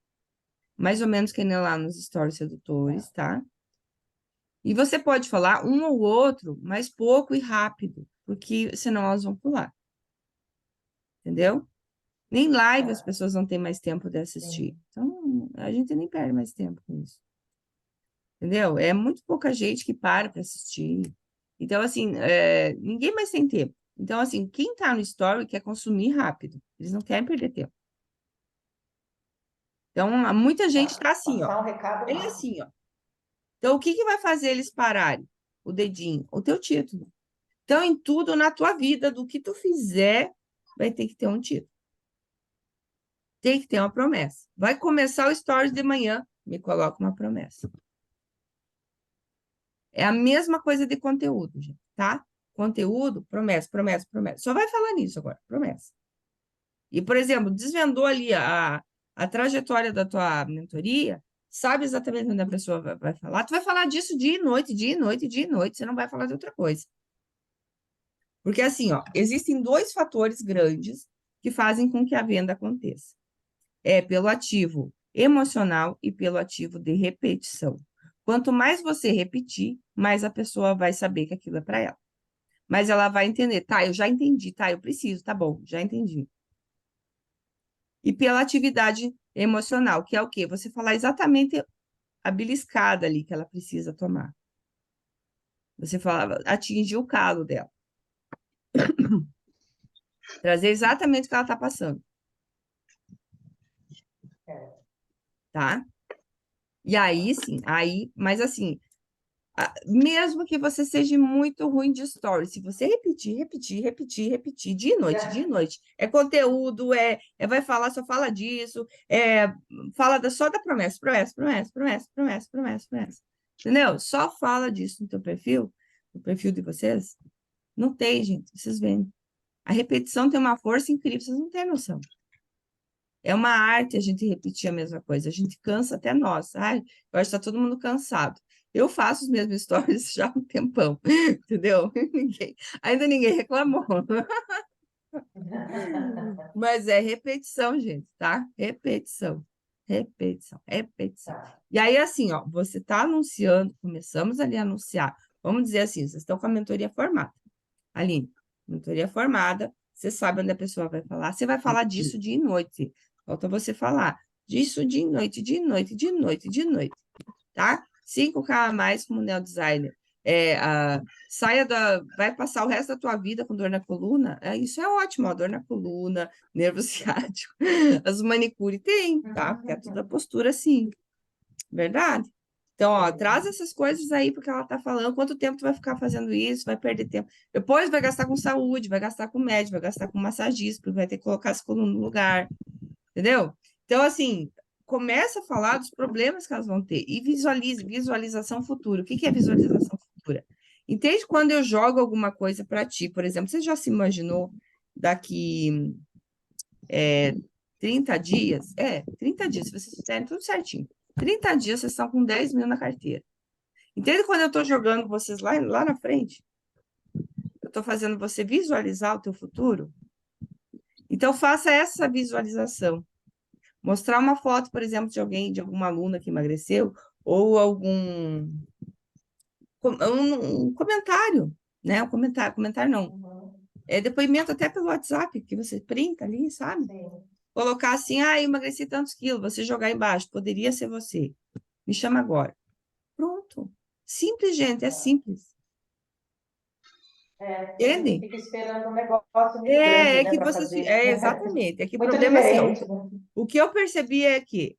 mais ou menos que nem lá nos stories sedutores, tá? E você pode falar um ou outro, mas pouco e rápido, porque senão elas vão pular, entendeu? Nem live as Tá, pessoas não têm mais tempo de assistir. sim. Então, a gente nem perde mais tempo com isso, entendeu? É muito pouca gente que para assistir. Então, assim, ninguém mais tem tempo. Então, assim, quem tá no story quer consumir rápido. Eles não querem perder tempo. Então, muita gente Tá. tá assim, ó. Passar um recado Bem rápido. assim, ó. Então, o que que vai fazer eles pararem? O dedinho, o teu título. Então, em tudo na tua vida, do que tu fizer, vai ter que ter um título. Tem que ter uma promessa. Vai começar o stories de manhã, me coloca uma promessa. É a mesma coisa de conteúdo, gente, tá? Conteúdo, promessa, promessa, promessa. Só vai falar nisso agora, promessa. E, por exemplo, desvendou ali a trajetória da tua mentoria, sabe exatamente onde a pessoa vai falar. Tu vai falar disso dia e noite, dia e noite, dia e noite. Você não vai falar de outra coisa. Porque, assim, ó, existem 2 fatores grandes que fazem com que a venda aconteça. É pelo ativo emocional e pelo ativo de repetição. Quanto mais você repetir, mais a pessoa vai saber que aquilo é para ela. Mas ela vai entender, tá, eu já entendi, tá, eu preciso, tá bom, já entendi. E pela atividade emocional, que é o quê? Você falar exatamente a beliscada ali que ela precisa tomar. Você falava, atingir o calo dela. Trazer exatamente o que ela está passando, É. tá? E aí, sim, mas assim, mesmo que você seja muito ruim de story, se você repetir, repetir, repetir, repetir, dia e noite, é conteúdo, vai falar, só fala disso, fala só da promessa, promessa, promessa, promessa, promessa, promessa, promessa. Entendeu? Só fala disso no teu perfil, no perfil de vocês. Não tem, gente, vocês veem. A repetição tem uma força incrível, vocês não têm noção. É uma arte a gente repetir a mesma coisa. A gente cansa até nós. Ai, eu acho que está todo mundo cansado. Eu faço os mesmos stories já há um tempão, entendeu? Ainda ninguém reclamou. Mas é repetição, gente, tá? Repetição. Repetição, repetição. Tá. E aí, assim, ó, você está anunciando, começamos ali a anunciar. Vamos dizer assim, vocês estão com a mentoria formada. Aline, mentoria formada, você sabe onde a pessoa vai falar. Você vai falar disso dia e noite. Falta você falar disso dia e noite, dia e noite, dia e noite, dia e noite, tá? 5K a mais como neo designer. Vai passar o resto da tua vida com dor na coluna? Isso é ótimo, ó, dor na coluna, nervo ciático. As manicure tem, tá? Porque é tudo a postura assim, verdade? Então, ó, traz essas coisas aí porque ela tá falando. Quanto tempo tu vai ficar fazendo isso? Vai perder tempo. Depois vai gastar com saúde, vai gastar com médico, vai gastar com massagista, porque vai ter que colocar as colunas no lugar, entendeu? Então, assim, começa a falar dos problemas que elas vão ter e visualização futura. O que que é visualização futura? Entende quando eu jogo alguma coisa para ti, por exemplo, você já se imaginou daqui 30 dias? 30 dias, se vocês fizerem tudo certinho. 30 dias vocês estão com 10 mil na carteira. Entende quando eu estou jogando vocês lá na frente? Eu estou fazendo você visualizar o teu futuro? Então, faça essa visualização. Mostrar uma foto, por exemplo, de alguém, de alguma aluna que emagreceu, ou um comentário, né? Um comentário não. Uhum. É depoimento até pelo WhatsApp, que você printa ali, sabe? Sim. Colocar assim, eu emagreci tantos quilos, você jogar embaixo, poderia ser você. Me chama agora. Pronto. Simples, gente, é simples. A gente Entende? fica esperando um negócio muito grande, É né, que para vocês. fazer. Exatamente. É que o Muito problema é assim, ó, diferente, né? o que eu percebi é que,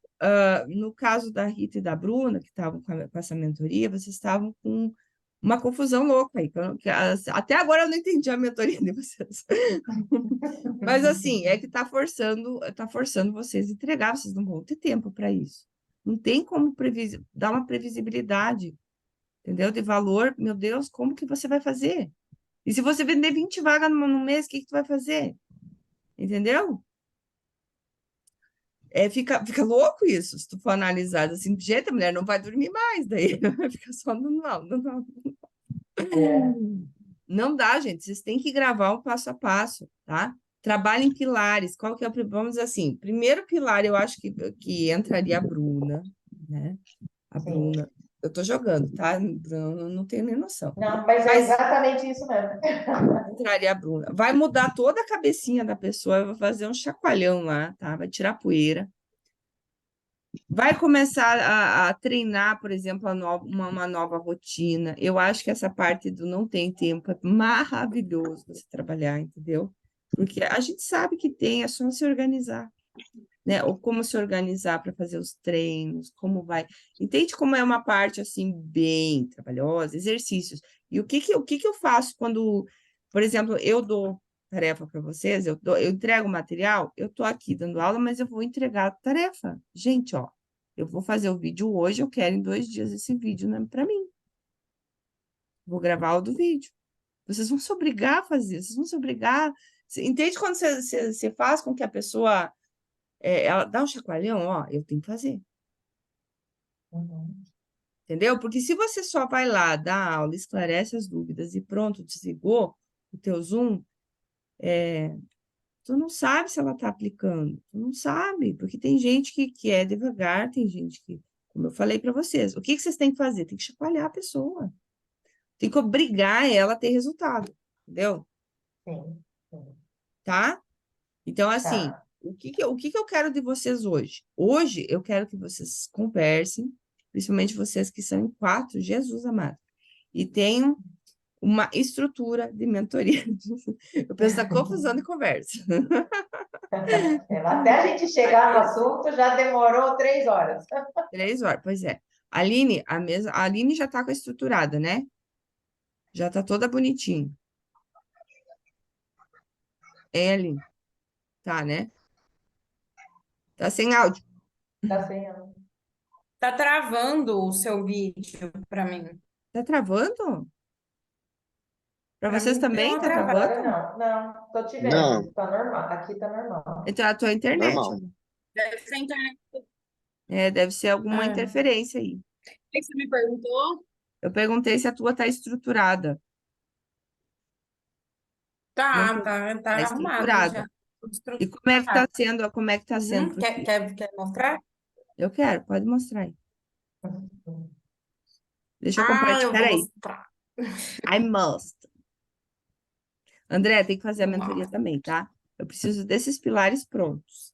no caso da Rita e da Bruna, que estavam com essa mentoria, vocês estavam com uma confusão louca aí. Até agora eu não entendi a mentoria de vocês. Mas assim, é que está forçando vocês a entregar, vocês não vão ter tempo para isso. Não tem como dar uma previsibilidade, entendeu? De valor, meu Deus, como que você vai fazer? E se você vender 20 vagas no mês, o que tu vai fazer? Entendeu? Fica louco isso, se tu for analisar assim, gente, a mulher não vai dormir mais, daí fica só no não. Não dá, gente, vocês têm que gravar um passo a passo, tá? Trabalhem em pilares, qual que é o, vamos dizer assim, primeiro pilar, eu acho que entraria a Bruna, né? A Sim. Bruna, eu tô jogando, tá? Bruna, eu não tenho nem noção. Não, mas é exatamente isso mesmo. Entraria a Bruna. Vai mudar toda a cabecinha da pessoa, vai fazer um chacoalhão lá, tá? Vai tirar poeira. Vai começar a treinar, por exemplo, uma nova rotina. Eu acho que essa parte do não tem tempo é maravilhoso você trabalhar, entendeu? Porque a gente sabe que tem, é só se organizar, né? Ou como se organizar para fazer os treinos, como vai. Entende como é uma parte assim bem trabalhosa, exercícios. E o que eu faço quando, por exemplo, eu dou tarefa para vocês, eu entrego material, eu estou aqui dando aula, mas eu vou entregar a tarefa. Gente, ó, eu vou fazer o vídeo hoje, eu quero em 2 dias esse vídeo, né, para mim. Vou gravar o do vídeo. Vocês vão se obrigar a fazer, vocês vão se obrigar. Entende quando você faz com que a pessoa ela dá um chacoalhão, ó, eu tenho que fazer. Uhum. Entendeu? Porque se você só vai lá, dá aula, esclarece as dúvidas e pronto, desligou o teu Zoom, tu não sabe se ela está aplicando. Tu não sabe, porque tem gente que é devagar, tem gente que, como eu falei para vocês, o que vocês têm que fazer? Tem que chacoalhar a pessoa. Tem que obrigar ela a ter resultado. Entendeu? Sim, sim. Tá? Então, assim, Tá. o que eu quero de vocês hoje? Hoje eu quero que vocês conversem, principalmente vocês que são em 4, Jesus amado, e tenham uma estrutura de mentoria. Eu penso na confusão de conversa. Até a gente chegar no assunto já demorou 3 horas. 3 horas, pois é. A Aline já está com a estruturada, né? Já está toda bonitinha. É, Aline? Tá, né? Tá sem áudio. Tá sem ela. Tá travando o seu vídeo para mim. Tá travando? Para Para vocês mim deu também uma tá travada. Agora travando? não, tô te Não, vendo. Tá normal. Aqui tá normal. Então, a tua internet. normal. Deve ser a internet. Deve ser alguma Ah, o interferência aí. que você me perguntou? Eu perguntei se a tua tá estruturada. Não Tá, tô. tá, Tá tá arrumado já. estruturada. Tudo E como é que tá estruturado. sendo? Como é que tá sendo? Uhum. Quer mostrar? Eu quero, pode mostrar aí. Deixa eu Ah, compartilhar. eu vou Peraí. mostrar. I must. André, tem que fazer a mentoria Nossa. também, tá? Eu preciso desses pilares prontos.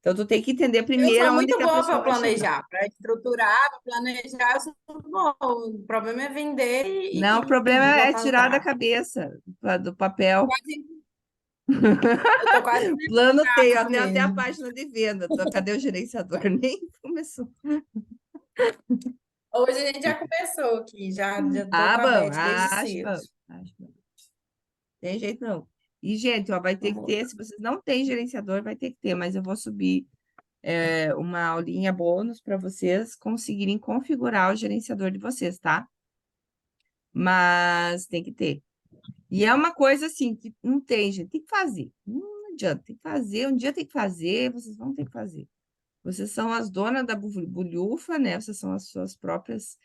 Então, tu tem que entender Eu primeiro sou aonde muito que a boa pessoa para vai chegar. planejar, para estruturar, para planejar, eu sou muito boa. O problema é vender Não, o e problema é botar no tirar da tráfego. cabeça, do papel. Eu tô quase nesse Plano tem, ó, tráfego tem até a mesmo. página de venda. Cadê o gerenciador? Nem começou. Hoje a gente já começou aqui, já tô Ah, com a bom, Beth desde acho cedo. bom. Acho bom. Tem jeito não. E, gente, ó, vai ter que ter, se vocês não têm gerenciador, vai ter que ter, mas eu vou subir uma aulinha bônus para vocês conseguirem configurar o gerenciador de vocês, tá? Mas tem que ter. E é uma coisa assim que não tem, gente, tem que fazer. Não adianta, tem que fazer, um dia tem que fazer, vocês vão ter que fazer. Vocês são as donas da bulhufa, né? Vocês são as suas próprias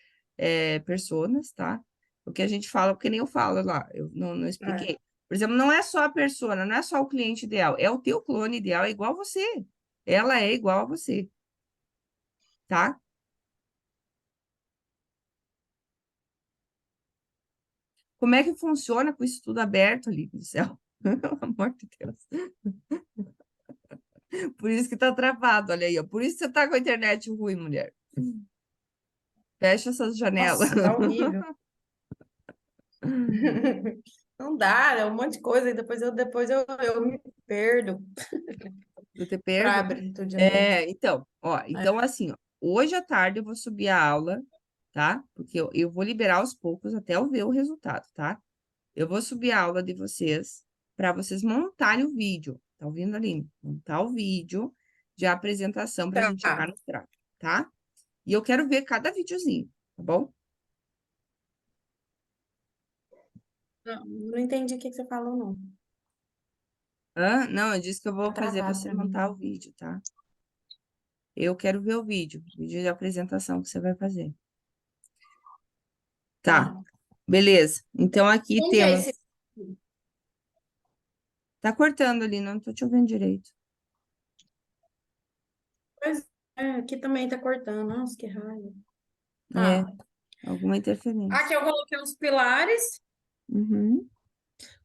personas, tá? O que a gente fala, porque nem eu falo lá, eu não expliquei. Por exemplo, não é só a persona, não é só o cliente ideal, é o teu clone ideal, é igual a você. Ela é igual a você, tá? Como é que funciona com isso tudo aberto ali do céu? Pelo amor de Deus. Por isso que tá travado, olha aí, ó. Por isso que você tá com a internet ruim, mulher. Fecha essas janelas. Nossa, tá horrível. Não dá, é um monte de coisa, e depois eu me perdo Tu te para perde? abrir tudo de novo. Então, ó, então assim, ó, hoje à tarde eu vou subir a aula, tá? Porque eu vou liberar aos poucos até eu ver o resultado, tá? Eu vou subir a aula de vocês para vocês montarem o vídeo. Tá ouvindo, Aline? Montar o vídeo de apresentação para a gente jogar Tá. no tráfego, tá? E eu quero ver cada videozinho, tá bom? Não entendi o que você falou, não. Não, eu disse que eu vou Tá fazer travado você pra mim. montar o vídeo, tá? Eu quero ver o vídeo de apresentação que você vai fazer. Tá, Tá. beleza. Então aqui Como que é temos. esse? Tá cortando ali, não tô te ouvindo direito. Pois é, aqui também tá cortando. Nossa, que raiva. É, Tá. alguma interferência. Aqui eu coloquei os pilares. Uhum.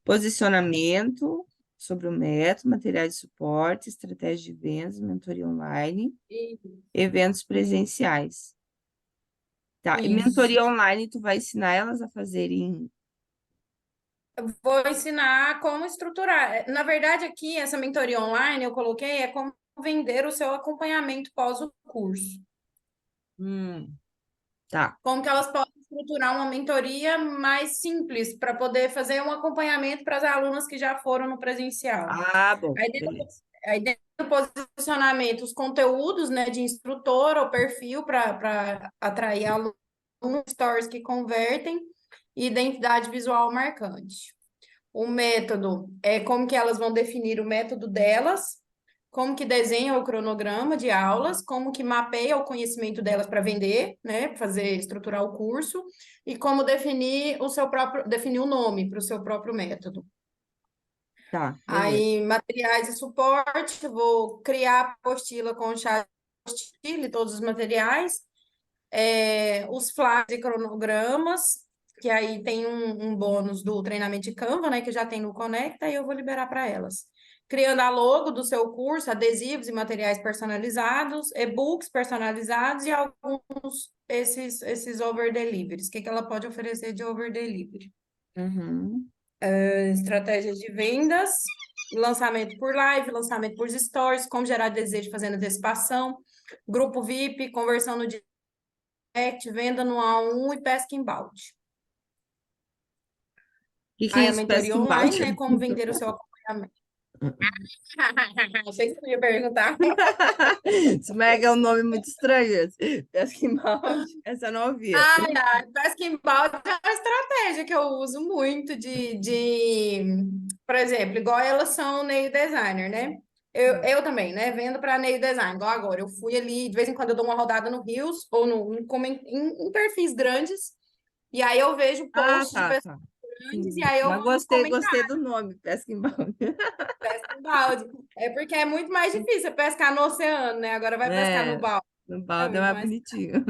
Posicionamento sobre o método, materiais de suporte, estratégia de vendas, mentoria online, E eventos presenciais. Tá, e isso. mentoria online, tu vai ensinar elas a fazerem. Eu vou ensinar como estruturar. Na verdade, aqui, essa mentoria online eu coloquei é como vender o seu acompanhamento pós o curso. Tá, Como que elas podem estruturar uma mentoria mais simples para poder fazer um acompanhamento para as alunas que já foram no presencial. bom, Aí dentro, beleza. aí dentro do posicionamento, os conteúdos, né, de instrutor ou perfil para atrair alunos, stories que convertem e identidade visual marcante. O método é como que elas vão definir o método delas, como que desenha o cronograma de aulas, como que mapeia o conhecimento delas para vender, né, fazer estruturar o curso e como definir o seu próprio, definir o nome para o seu próprio método. Tá, beleza. Aí, materiais de suporte, vou criar a apostila com o chat de apostila e todos os materiais, os flyers e cronogramas, que aí tem um bônus do treinamento de Canva, né, que já tem no Conecta, e eu vou liberar para elas. Criando a logo do seu curso, adesivos e materiais personalizados, e-books personalizados e alguns esses over deliveries. O que ela pode oferecer de over delivery? Uhum. Estratégias de vendas, lançamento por live, lançamento por stories, como gerar desejo fazendo antecipação, grupo VIP, conversão no direct, venda no A1 e pesca em balde. O que é Aí a isso? Pesca mentoria em online, balde? né? Como vender o seu acompanhamento. Achei que você ia perguntar. Isso mega é um nome muito estranho. Esse. Pesca em balde. Essa eu não ouvi. Pesca em balde é uma estratégia que eu uso muito por exemplo, igual elas são nail designer, né? Eu também, né? Vendo para nail design, igual agora. Eu fui ali, de vez em quando eu dou uma rodada no Reels ou em perfis grandes, e aí eu vejo Ah, posts de tá, pessoas tá. grandes, e Entendi. aí eu Mas vou nos gostei comentários, do nome, pesca em balde. pesca em balde. É porque é muito mais difícil pescar no oceano, né? Agora vai pescar no É, balde. no É balde é muito mais mais. bonitinho.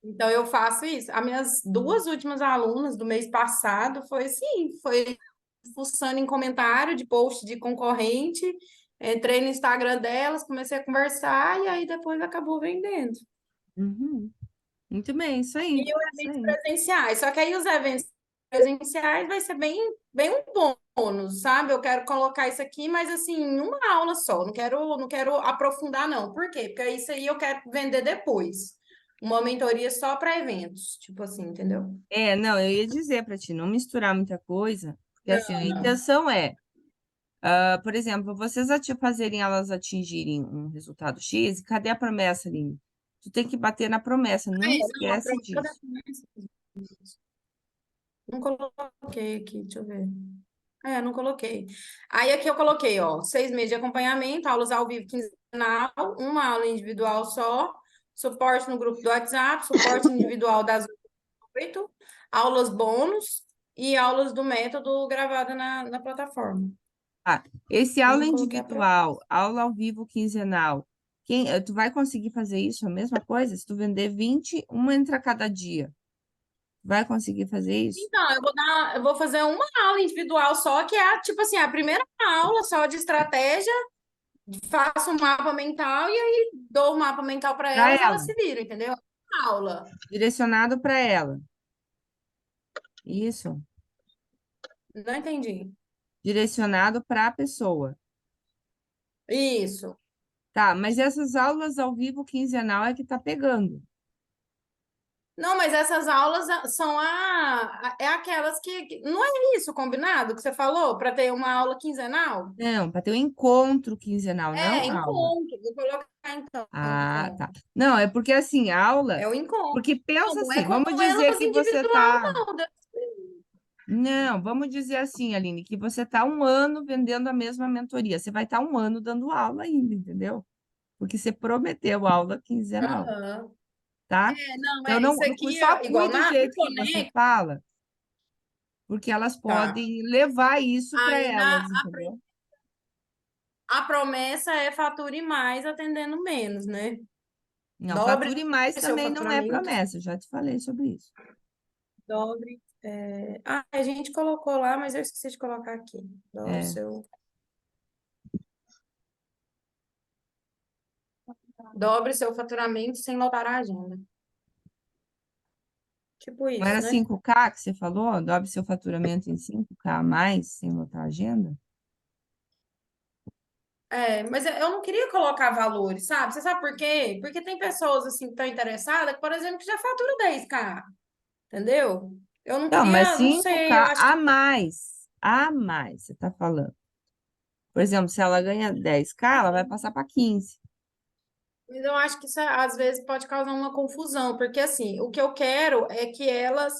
Então, eu faço isso. As minhas duas últimas alunas do mês passado foi assim, foi fuçando em comentário de post de concorrente, entrei no Instagram delas, comecei a conversar e aí depois acabou vendendo. Uhum. Muito bem, isso aí. E os Isso eventos aí. presenciais, só que aí os eventos presenciais vai ser bem um bônus, sabe? Eu quero colocar isso aqui, mas assim, em uma aula só, não quero aprofundar, não. Por quê? Porque isso aí eu quero vender depois. Uma mentoria só para eventos, tipo assim, entendeu? Não, eu ia dizer para ti, não misturar muita coisa, porque assim, a Não. intenção é, por exemplo, vocês fazerem elas atingirem um resultado X, e cadê a promessa, Aline? Tu tem que bater na promessa, não Não, esquece disso. não coloquei aqui, deixa eu ver. Não coloquei. Aí aqui eu coloquei, ó, 6 meses de acompanhamento, aulas ao vivo quinzenal, uma aula individual só, suporte no grupo do WhatsApp, suporte individual das 8 aulas bônus e aulas do método gravada na plataforma. Esse Eu aula não coloquei a individual, aula ao vivo quinzenal, tu vai conseguir fazer isso, a mesma coisa? Se tu vender 20, uma entra cada dia. Vai conseguir fazer isso? Então, eu vou fazer uma aula individual só, que é tipo assim, a primeira aula só de estratégia, faço um mapa mental e aí dou o mapa mental para Para elas ela, se viram, entendeu? Uma aula. direcionado para ela. Isso, Não entendi. direcionado para a pessoa. Isso. Tá, mas essas aulas ao vivo quinzenal é que tá pegando. Não, mas essas aulas são é aquelas não é isso combinado que você falou para ter uma aula quinzenal? Não, para ter um encontro quinzenal, É, não aula. encontro. Vou colocar então, Ah, tá. encontro. Não, é porque assim, aula, É o encontro. porque Não, pensa não é assim, como vamos dizer elas que você individual, tá. não. Não, vamos dizer assim, Aline, que você tá um ano vendendo a mesma mentoria. Você vai estar um ano dando aula ainda, entendeu? Porque você prometeu aula quinzenal, Aham. tá? Não, Então, não, isso aqui, só igual cuide do no jeito que você Conecta, fala, porque elas tá. podem levar isso para Aí elas, entendeu? a promessa é fature mais atendendo menos, né? Não, Dobre fature mais seu também não é faturamento, promessa, eu já te falei sobre isso. dobre. A gente colocou lá, mas eu esqueci de colocar aqui. É. Dobre seu faturamento sem lotar a agenda. Tipo Não era isso, né? 5K que você falou? Dobre seu faturamento em 5K a mais, sem lotar a agenda? Mas eu não queria colocar valores, sabe? Você sabe por quê? Porque tem pessoas assim que estão interessadas, que, por exemplo, que já faturam 10K, entendeu? Eu não Não, mas queria, não sei, eu 5K acho que a mais, você está falando. Por exemplo, se ela ganha 10K, ela vai passar para 15. mas eu acho que isso às vezes pode causar uma confusão, porque assim, o que eu quero é que elas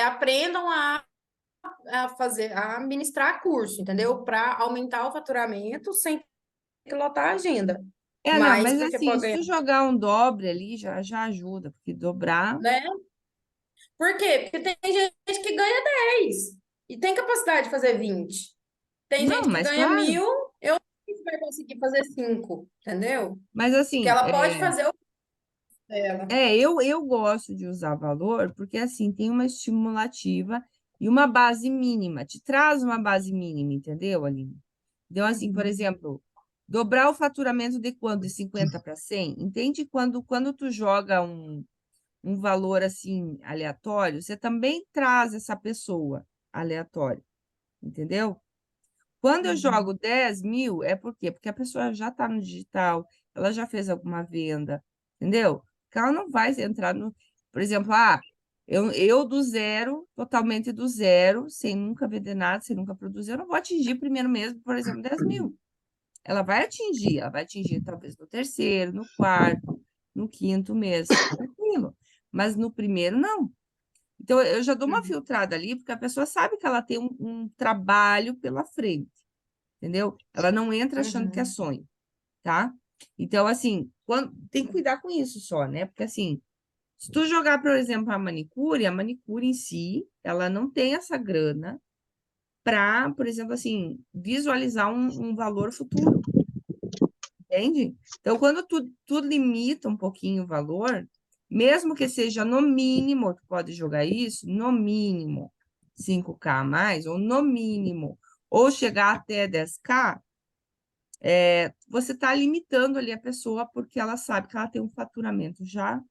aprendam a ministrar curso, entendeu? Para aumentar o faturamento sem ter que lotar a agenda. Não, Mas mas porque assim, pode se ganhar, tu jogar um dobre ali, já ajuda, porque dobrar. né? Por quê? Porque tem gente que ganha 10 e tem capacidade de fazer 20. Tem Não, gente que mas ganha claro. 1.000, eu não sei se vai conseguir fazer 5, entendeu? Mas Porque assim, ela pode fazer o dela. eu gosto de usar valor porque assim tem uma estimulativa e uma base mínima, te traz uma base mínima, entendeu, Aline? Então, assim, por exemplo, dobrar o faturamento de quando? De 50 para 100? Entende? Quando tu joga um valor assim aleatório, você também traz essa pessoa aleatória, entendeu? Quando eu jogo 10 mil, é por quê? Porque a pessoa já está no digital, ela já fez alguma venda, entendeu? Porque ela não vai entrar no. Por exemplo, eu do zero, totalmente do zero, sem nunca vender nada, sem nunca produzir, eu não vou atingir primeiro mesmo, por exemplo, 10 mil. Ela vai atingir talvez no terceiro, no quarto, no quinto mês, tranquilo. Mas no primeiro, não. Então, eu já dou uma filtrada ali, porque a pessoa sabe que ela tem um trabalho pela frente, entendeu? Ela não entra achando que é Uhum. sonho, tá? Então, assim, tem que cuidar com isso só, né? Porque, assim, se tu jogar, por exemplo, a manicure em si, ela não tem essa grana para, por exemplo, assim, visualizar um valor futuro, entende? Então, quando tu limita um pouquinho o valor, mesmo que seja no mínimo, tu pode jogar isso, no mínimo 5K a mais, ou no mínimo, ou chegar até 10K, você está limitando ali a pessoa porque ela sabe que ela tem um faturamento já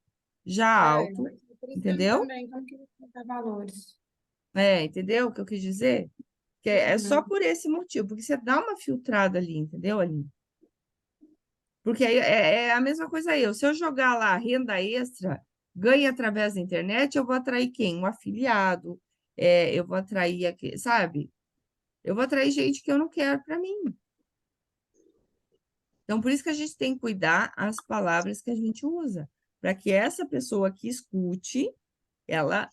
alto, Por isso que eu entendeu? também não queria colocar valores. Entendeu o que eu quis dizer? Que é só Uhum. por esse motivo, porque você dá uma filtrada ali, entendeu, Aline? Porque aí é a mesma coisa eu. Se eu jogar lá renda extra, ganha através da internet, eu vou atrair quem? Um afiliado, eu vou atrair, sabe? Eu vou atrair gente que eu não quero para mim. Então, por isso que a gente tem que cuidar as palavras que a gente usa, para que essa pessoa que escute, ela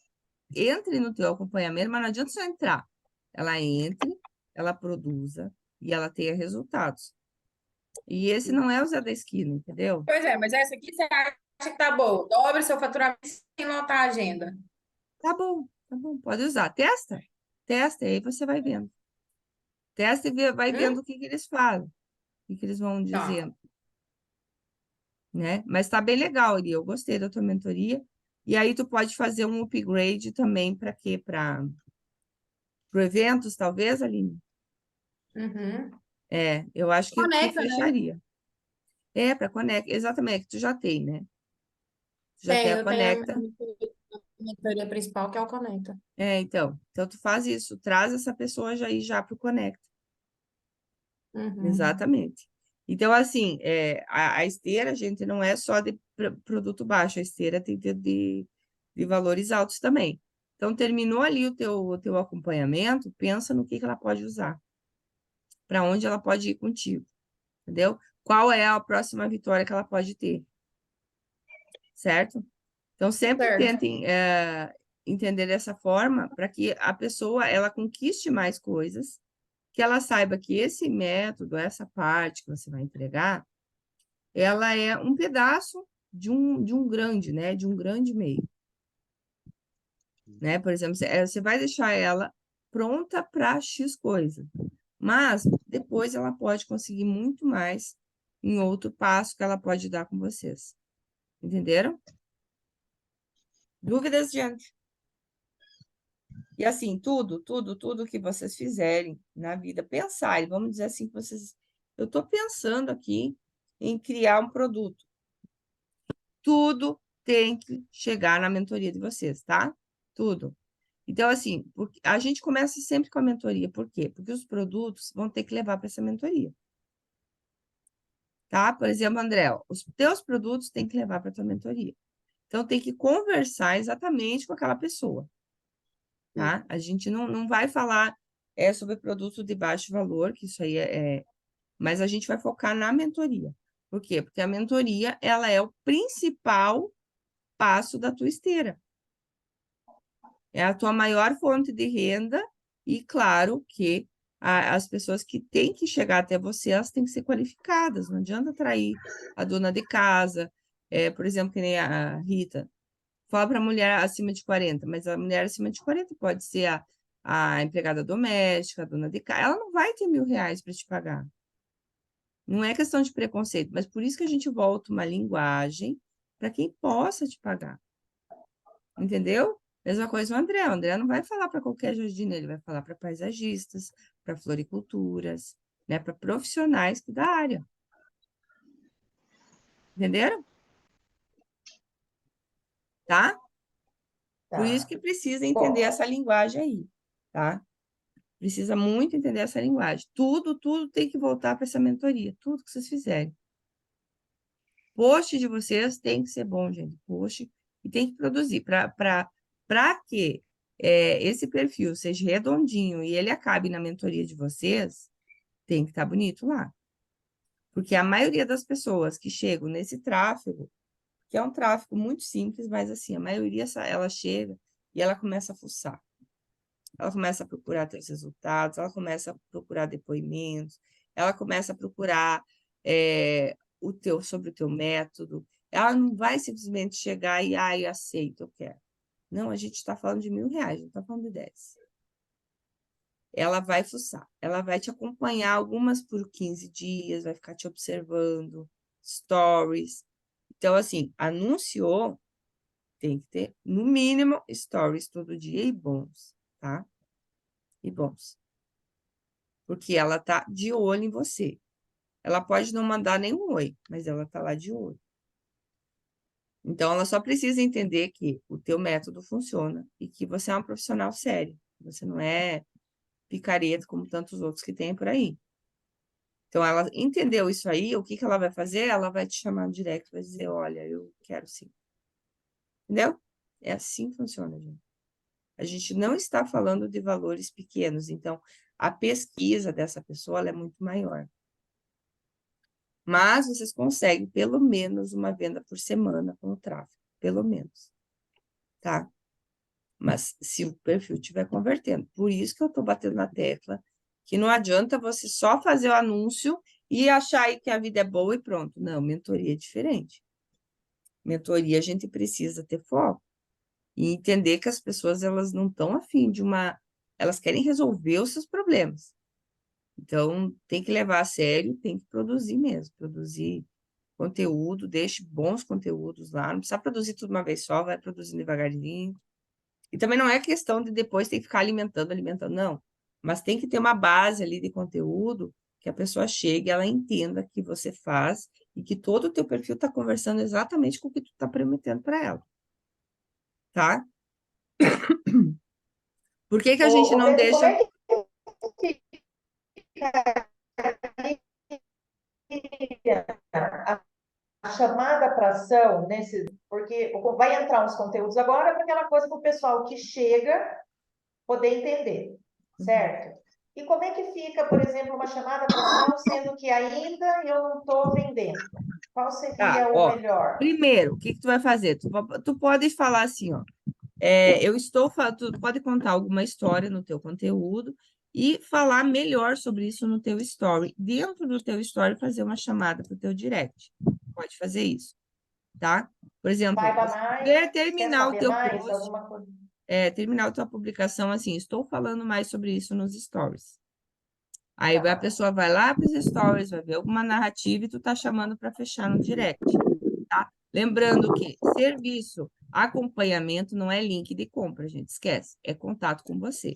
entre no teu acompanhamento, mas não adianta só entrar. Ela entre, ela produza e ela tenha resultados. E esse não é o Zé da esquina, entendeu? Pois é, mas essa aqui você acha que tá bom. Dobre seu faturamento sem lotar a agenda. Tá bom, Tá bom, pode usar. Testa, e aí você vai vendo. Testa e vai vendo o que eles falam, o que eles vão Tá. dizendo, né? Mas tá bem legal, Iri, eu gostei da tua mentoria. E aí tu pode fazer um upgrade também para quê? Para eventos, talvez, Aline? Uhum. Eu acho que Conecta, né? fecharia. Para Conecta, exatamente, que tu já tem, né? Tu já tem a Eu tenho Conecta. a mentoria principal, que é o Conecta. Então tu faz isso, traz essa pessoa já aí já para o Conecta. Uhum. Exatamente. Então, assim, a esteira, gente, não é só de produto baixo, a esteira tem que ter de valores altos também. Então, terminou ali o teu acompanhamento, pensa no que ela pode usar, para onde ela pode ir contigo, entendeu? Qual é a próxima vitória que ela pode ter, certo? Então, sempre Certo. tentem entender dessa forma para que a pessoa ela conquiste mais coisas, que ela saiba que esse método, essa parte que você vai entregar, ela é um pedaço de um grande, né? De um grande meio, né? Por exemplo, você vai deixar ela pronta para X coisa, mas depois ela pode conseguir muito mais em outro passo que ela pode dar com vocês. Entenderam? Dúvidas, gente? E assim, tudo que vocês fizerem na vida, pensarem, vamos dizer assim, que vocês. Eu estou pensando aqui em criar um produto. Tudo tem que chegar na mentoria de vocês, tá? Tudo. Então, assim, a gente começa sempre com a mentoria. Por quê? Porque os produtos vão ter que levar para essa mentoria. Tá? Por exemplo, André, ó, os teus produtos têm que levar para a tua mentoria. Então, tem que conversar exatamente com aquela pessoa. Tá? A gente não vai falar sobre produto de baixo valor, que isso aí mas a gente vai focar na mentoria. Por quê? Porque a mentoria, ela é o principal passo da tua esteira. É a tua maior fonte de renda e, claro, que as pessoas que têm que chegar até você, elas têm que ser qualificadas. Não adianta atrair a dona de casa, por exemplo, que nem a Rita. Fala para a mulher acima de 40, mas a mulher acima de 40 pode ser a empregada doméstica, a dona de casa. Ela não vai ter R$ 1.000 para te pagar. Não é questão de preconceito, mas por isso que a gente volta uma linguagem para quem possa te pagar. Entendeu? Mesma coisa o André. O André não vai falar para qualquer jardineiro, ele vai falar para paisagistas, para floriculturas, né, para profissionais da área. Entenderam? Tá? Por isso Tá. que precisa entender Bom, essa linguagem aí, tá? Precisa muito entender essa linguagem. Tudo tem que voltar para essa mentoria, tudo que vocês fizerem. Post de vocês tem que ser bom, gente. Post e tem que produzir. Para que esse perfil seja redondinho e ele acabe na mentoria de vocês, tem que estar bonito lá. Porque a maioria das pessoas que chegam nesse tráfego, que é um tráfego muito simples, mas assim, a maioria ela chega e ela começa a fuçar. Ela começa a procurar teus resultados, ela começa a procurar depoimentos, ela começa a procurar sobre o teu método. Ela não vai simplesmente chegar e, eu aceito, eu quero. Não, a gente está falando de R$ 1.000, não está falando de 10. Ela vai fuçar, ela vai te acompanhar algumas por 15 dias, vai ficar te observando, stories. Então, assim, anunciou, tem que ter, no mínimo, stories todo dia e bons, tá? E bons. Porque ela tá de olho em você. Ela pode não mandar nenhum oi, mas ela tá lá de olho. Então, ela só precisa entender que o teu método funciona e que você é um profissional sério. Você não é picareta como tantos outros que tem por aí. Então, ela entendeu isso aí, o que ela vai fazer? Ela vai te chamar no direct, vai dizer, olha, eu quero sim. Entendeu? É assim que funciona, gente. A gente não está falando de valores pequenos, então a pesquisa dessa pessoa é muito maior. Mas vocês conseguem pelo menos uma venda por semana com o tráfego, pelo menos, tá? Mas se o perfil estiver convertendo. Por isso que eu estou batendo na tecla que não adianta você só fazer o anúncio e achar aí que a vida é boa e pronto. Não, mentoria é diferente. Mentoria a gente precisa ter foco. E entender que as pessoas, elas não estão afim de uma... Elas querem resolver os seus problemas. Então, tem que levar a sério, tem que produzir mesmo. Produzir conteúdo, deixe bons conteúdos lá. Não precisa produzir tudo uma vez só, vai produzindo devagarinho. E também não é questão de depois ter que ficar alimentando, não. Mas tem que ter uma base ali de conteúdo que a pessoa chegue, ela entenda que você faz e que todo o teu perfil está conversando exatamente com o que tu está prometendo para ela. Tá? Por que que a gente não Reni, como deixa... é que fica a chamada para ação nesse, porque vai entrar uns conteúdos agora para aquela coisa para o pessoal que chega poder entender, certo? E como é que fica, por exemplo, uma chamada para ação, sendo que ainda eu não estou vendendo? Qual Tá, seria o ó. melhor? Primeiro, o que que tu vai fazer? Tu pode falar assim, ó. Tu pode contar alguma história no teu conteúdo e falar melhor sobre isso no teu story. Dentro do teu story, fazer uma chamada para o teu direct. Pode fazer isso, tá? Por exemplo, Saiba mais, quer terminar o saber teu mais, post, alguma coisa? terminar a tua publicação assim, estou falando mais sobre isso nos stories. Aí a Tá. pessoa vai lá para os stories, vai ver alguma narrativa e tu tá chamando para fechar no direct, tá? Lembrando que serviço, acompanhamento não é link de compra, gente, esquece, é contato com você.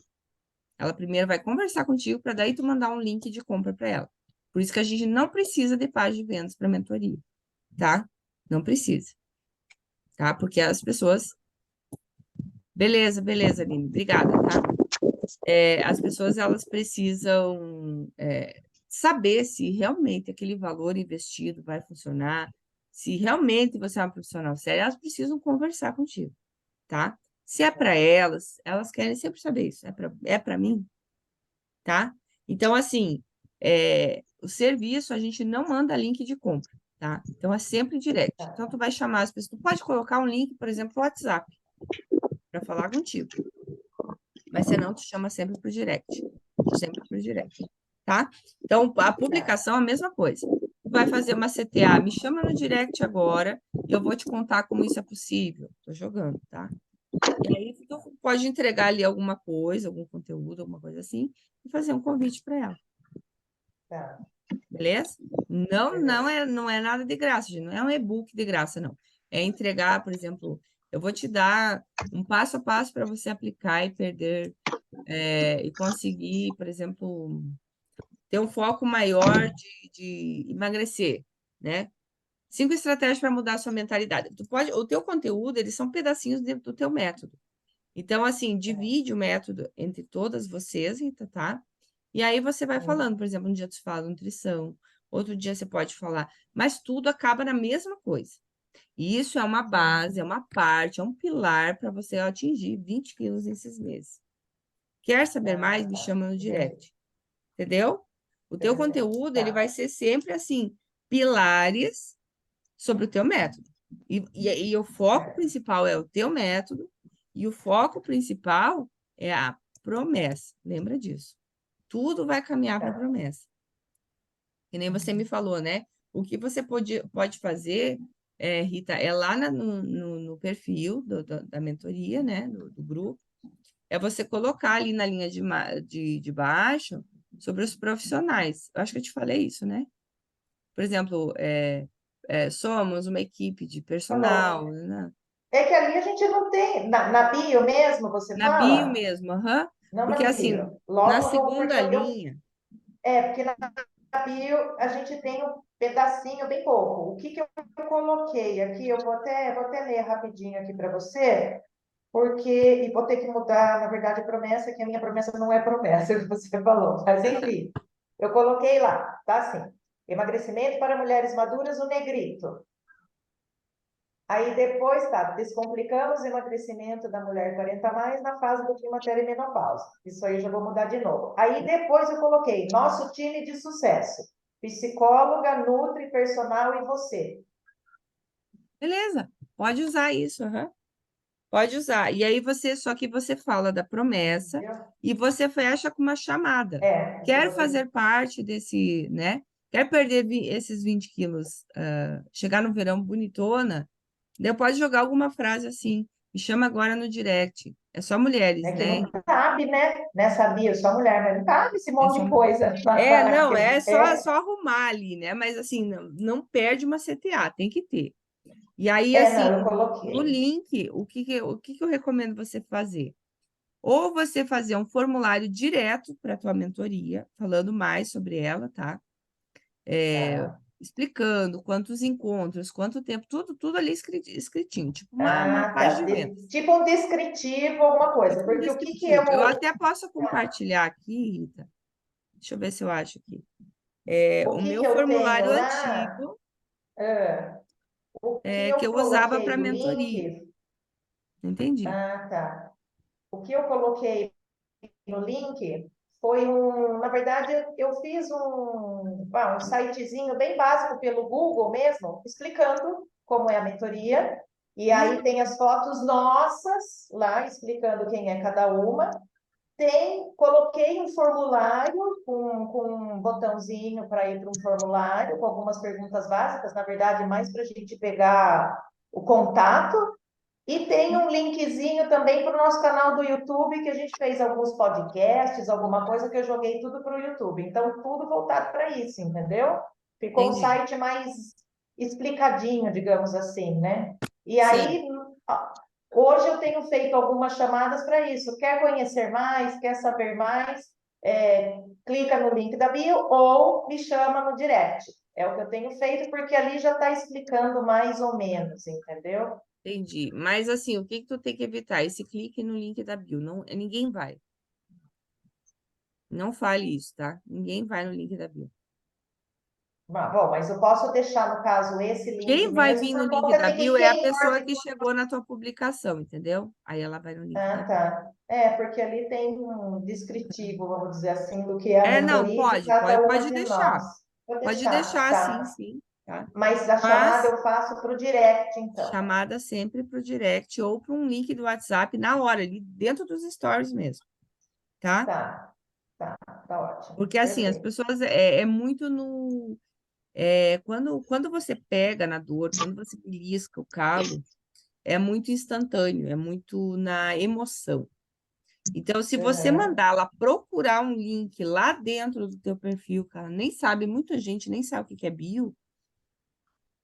Ela primeiro vai conversar contigo para daí tu mandar um link de compra para ela. Por isso que a gente não precisa de página de vendas para mentoria, tá? Não precisa, tá? Porque as pessoas... Beleza, Aline, obrigada, tá? As pessoas, elas precisam saber se realmente aquele valor investido vai funcionar, se realmente você é uma profissional séria, elas precisam conversar contigo, tá? Se é para elas, elas querem sempre saber isso. É para mim, tá? Então, assim, o serviço, a gente não manda link de compra, tá? Então, é sempre direct. Então, tu vai chamar as pessoas, tu pode colocar um link, por exemplo, no WhatsApp, para falar contigo. Mas senão, tu chama sempre pro direct. Sempre pro direct, tá? Então, a publicação é a mesma coisa. Tu vai fazer uma CTA, me chama no direct agora e eu vou te contar como isso é possível. Tô jogando, tá? E aí, tu pode entregar ali alguma coisa, algum conteúdo, alguma coisa assim, e fazer um convite para ela. Tá. Beleza? Não é nada de graça, gente. Não é um e-book de graça, não. É entregar, por exemplo, eu vou te dar um passo a passo para você aplicar e perder e conseguir, por exemplo, ter um foco maior de emagrecer, né? 5 estratégias para mudar a sua mentalidade. O teu conteúdo, eles são pedacinhos dentro do teu método. Então, assim, divide o método entre todas vocês, tá? E aí você vai falando, por exemplo, um dia tu fala nutrição, outro dia você pode falar, mas tudo acaba na mesma coisa. E isso é uma base, é uma parte, é um pilar para você atingir 20 quilos nesses meses. Quer saber mais? Me chama no direct. Entendeu? O teu conteúdo, ele vai ser sempre assim, pilares sobre o teu método. E o foco principal é o teu método, e o foco principal é a promessa. Lembra disso. Tudo vai caminhar para a promessa. Que nem você me falou, né? O que você pode fazer, Rita, é lá no perfil da mentoria, né? Do grupo, é você colocar ali na linha de baixo sobre os profissionais. Eu acho que eu te falei isso, né? Por exemplo, somos uma equipe de personal, Falou. né? É que ali a gente não tem, na bio mesmo, você Na bio fala? mesmo, aham. Não Porque na assim, bio. na Logo, porque segunda linha, porque na bio a gente tem um pedacinho bem pouco. O que que eu coloquei aqui? Eu vou até ler rapidinho aqui para você, e vou ter que mudar, na verdade, a promessa, que a minha promessa não é promessa, que você falou. Mas, enfim, eu coloquei lá, tá assim, emagrecimento para mulheres maduras, o negrito. Aí depois, tá, descomplicamos o emagrecimento da mulher 40 a mais na fase do climatério e menopausa. Isso aí eu já vou mudar de novo. Aí depois eu coloquei, nosso time de sucesso, psicóloga, nutri, personal e você. beleza, pode usar isso, aham. Pode usar. E aí só que você fala da promessa Entendeu? e você fecha com uma chamada. Isso eu Quer vou ter. fazer parte desse, né? Quer perder esses 20 quilos, chegar no verão bonitona? Daí pode jogar alguma frase assim. Me chama agora no direct. É só mulheres, É que né? não cabe, né? Nessa bio, só mulher, mas não cabe esse É monte só de coisa. não, é só arrumar ali, né? Mas assim, não perde uma CTA, tem que ter. E aí, Não, eu assim, no coloquei. link, o que eu recomendo você fazer? Ou você fazer um formulário direto para a tua mentoria, falando mais sobre ela, tá? Tá. Explicando quantos encontros, quanto tempo, tudo ali escritinho, tipo uma Tá. página de vendas. Tipo um descritivo, alguma coisa. Tipo um Porque o que que eu... descritivo. Eu até posso compartilhar aqui, Rita. Deixa eu ver se eu acho aqui. O O que meu que eu tenho formulário lá? antigo, Ah, o que que eu eu usava coloquei para do mentoria. link? Entendi. Tá. O que eu coloquei no link foi na verdade, eu fiz um sitezinho bem básico pelo Google mesmo, explicando como é a mentoria. E aí tem as fotos nossas lá, explicando quem é cada uma. Coloquei um formulário com um botãozinho para ir para um formulário, com algumas perguntas básicas, na verdade, mais para a gente pegar o contato. E tem um linkzinho também para o nosso canal do YouTube, que a gente fez alguns podcasts, alguma coisa que eu joguei tudo para o YouTube. Então, tudo voltado para isso, entendeu? Ficou um Entendi. site mais explicadinho, digamos assim, né? E Sim, aí, hoje eu tenho feito algumas chamadas para isso. Quer conhecer mais? Quer saber mais? Clica no link da bio ou me chama no direct. É o que eu tenho feito, porque ali já está explicando mais ou menos, entendeu? entendi. Mas assim, o que que tu tem que evitar? Esse clique no link da bio. Não, ninguém vai. Não fale isso, tá? Ninguém vai no link da bio. Bom, mas eu posso deixar, no caso, esse link Quem vai mesmo, vir no por link conta da de que bio é a quem pessoa for... que chegou na tua publicação, entendeu? Aí ela vai no link da bio. Tá. Porque ali tem um descritivo, vamos dizer assim, do que é a Não, mentoria de pode, cada uma pode de nós. deixar. Vou Pode deixar, deixar, sim, tá? sim, tá? Mas a chamada Mas eu faço para o direct, então. chamada sempre para o direct ou para um link do WhatsApp na hora, ali dentro dos stories mesmo, tá? Tá, tá ótimo. Porque assim, as Perfeito. pessoas é muito no. Quando você pega na dor, quando você belisca o calo, é muito instantâneo, é muito na emoção. Então, se você Uhum. mandar ela procurar um link lá dentro do teu perfil, cara, nem sabe, muita gente nem sabe o que que é bio,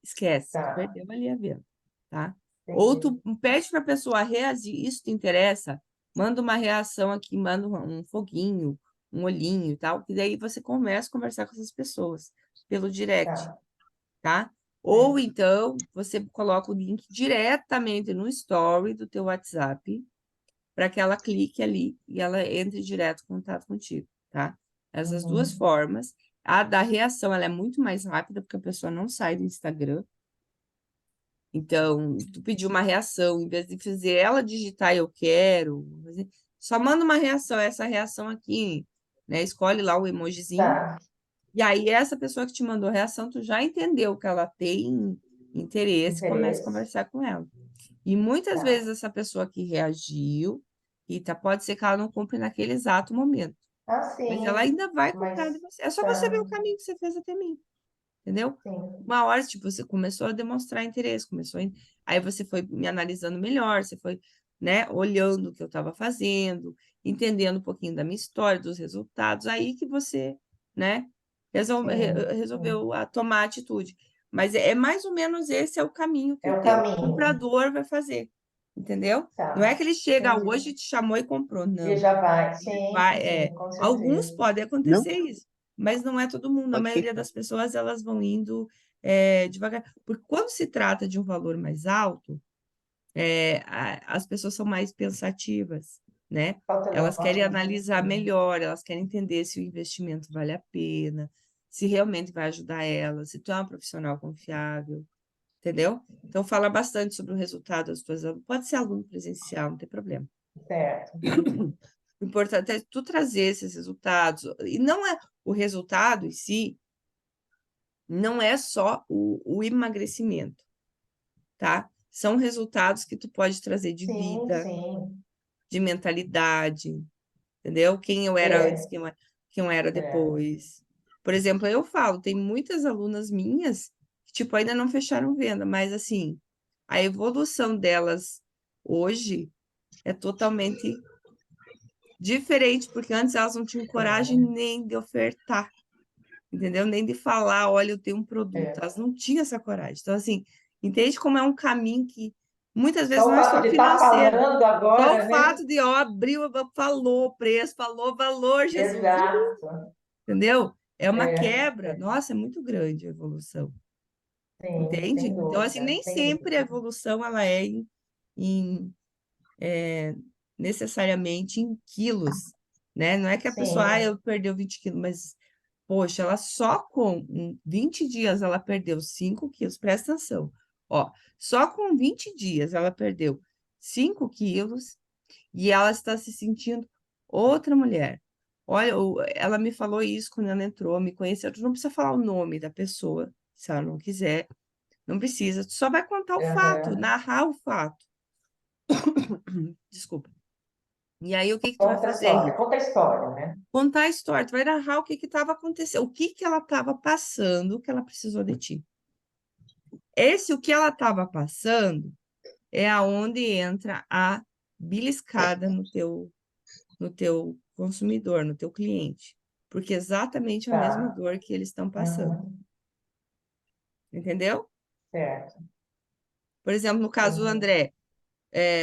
esquece, tu Tá, perdeu ali a venda, tá? Ou entendi. tu pede para a pessoa reagir, isso te interessa, manda uma reação aqui, manda um foguinho, um olhinho e tal, que daí você começa a conversar com essas pessoas pelo direct, Tá. tá? Ou então você coloca o link diretamente no story do teu WhatsApp para que ela clique ali e ela entre direto em contato contigo, tá? Essas duas Uhum. formas. A da reação, ela é muito mais rápida, porque a pessoa não sai do Instagram. Então, tu pediu uma reação, em vez de fazer ela digitar eu quero, só manda uma reação, essa reação aqui, né? Escolhe lá o emojizinho. Tá, E aí, essa pessoa que te mandou a reação, tu já entendeu que ela tem interesse, começa a interesse. conversar com ela. E muitas vezes Tá. essa pessoa que reagiu, Rita, pode ser que ela não compre naquele exato momento, mas ela Sim, ainda vai comprar de mas você. É só você ver tá, o caminho que você fez até mim, entendeu? sim. Uma hora, tipo, você começou a demonstrar interesse, aí você foi me analisando melhor, você foi, né, olhando o que eu estava fazendo, entendendo um pouquinho da minha história, dos resultados, aí que você, né, Sim. resolveu tomar atitude. Mas é mais ou menos esse é o caminho que É o o teu caminho. comprador vai fazer, entendeu? Não é Tá, que ele chega entendi. hoje, te chamou e comprou, E não. já vai. Ele Sim, vai, sim, com alguns certeza. podem Não, acontecer isso, mas não é todo mundo. A pode maioria ficar. das pessoas elas vão indo devagar. Porque quando se trata de um valor mais alto, as pessoas são mais pensativas, né? Elas querem Cautelosas, né? analisar melhor, elas querem entender se o investimento vale a pena, se realmente vai ajudar elas, se tu é uma profissional confiável, entendeu? Então, fala bastante sobre o resultado das tuas alunas. Pode ser aluno presencial, não tem problema. Certo. O importante é tu trazer esses resultados. E não é o resultado em si, não é só o emagrecimento, tá? São resultados que tu pode trazer de Sim, vida, sim. de mentalidade, entendeu? Quem eu era antes, É, quem eu era certo. depois. Por exemplo, eu falo, tem muitas alunas minhas que, tipo, ainda não fecharam venda, mas, assim, a evolução delas Hoje é totalmente diferente, porque antes elas não tinham coragem nem de ofertar, entendeu? Nem de falar, olha, eu tenho um produto. Elas não tinham essa coragem. Então, assim, entende como é um caminho que muitas vezes Só o não é fato só de estar financeiro. falando Só agora, o né? fato de, ó, abriu, falou o preço, falou valor, Jesus, Exato. entendeu? É uma É, quebra. Nossa, é muito grande a evolução, sim, entende? sem Então, assim, dúvida, nem sem sempre a dúvida. evolução ela é em necessariamente em quilos, né? Não é que a pessoa, Sim, eu perdeu 20 quilos, mas, poxa, ela só com 20 dias ela perdeu 5 quilos, presta atenção. Ó, só com 20 dias ela perdeu 5 quilos e ela está se sentindo outra mulher. Olha, ela me falou isso quando ela entrou, me conheceu. Tu não precisa falar o nome da pessoa, se ela não quiser, não precisa. Tu só vai contar o fato, aham. narrar o fato. Desculpa. E aí, o que que tu vai Conta a fazer, história, Rita? conta a história, né? Contar a história, tu vai narrar o que que estava acontecendo, o que que ela estava passando, que ela precisou de ti. Esse o que ela estava passando é aonde entra a beliscada no teu consumidor, no teu cliente, porque é exatamente a mesma Tá. dor que eles estão passando, Uhum. entendeu? Certo. Por exemplo, no caso do Uhum. André,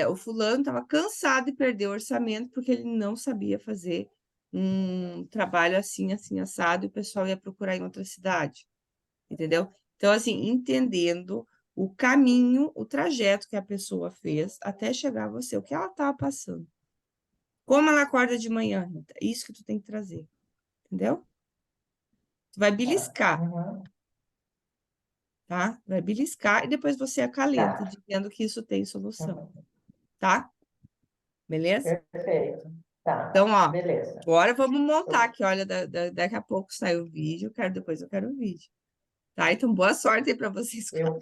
o fulano estava cansado de perder o orçamento porque ele não sabia fazer um trabalho assim, assim, assado, e o pessoal ia procurar em outra cidade, entendeu? Então, assim, entendendo o caminho, o trajeto que a pessoa fez até chegar a você, o que ela estava passando. Como ela acorda de manhã, Rita? Isso que tu tem que trazer, entendeu? Tu vai Tá. beliscar, Uhum. tá? Vai beliscar e depois você acalenta, Tá. dizendo que isso tem solução, Uhum. tá? Beleza? Perfeito. Então, Tá. ó, Beleza. agora vamos montar aqui, olha, daqui a pouco sai o vídeo, depois eu quero o vídeo, tá? Então, boa sorte aí para vocês, Eu,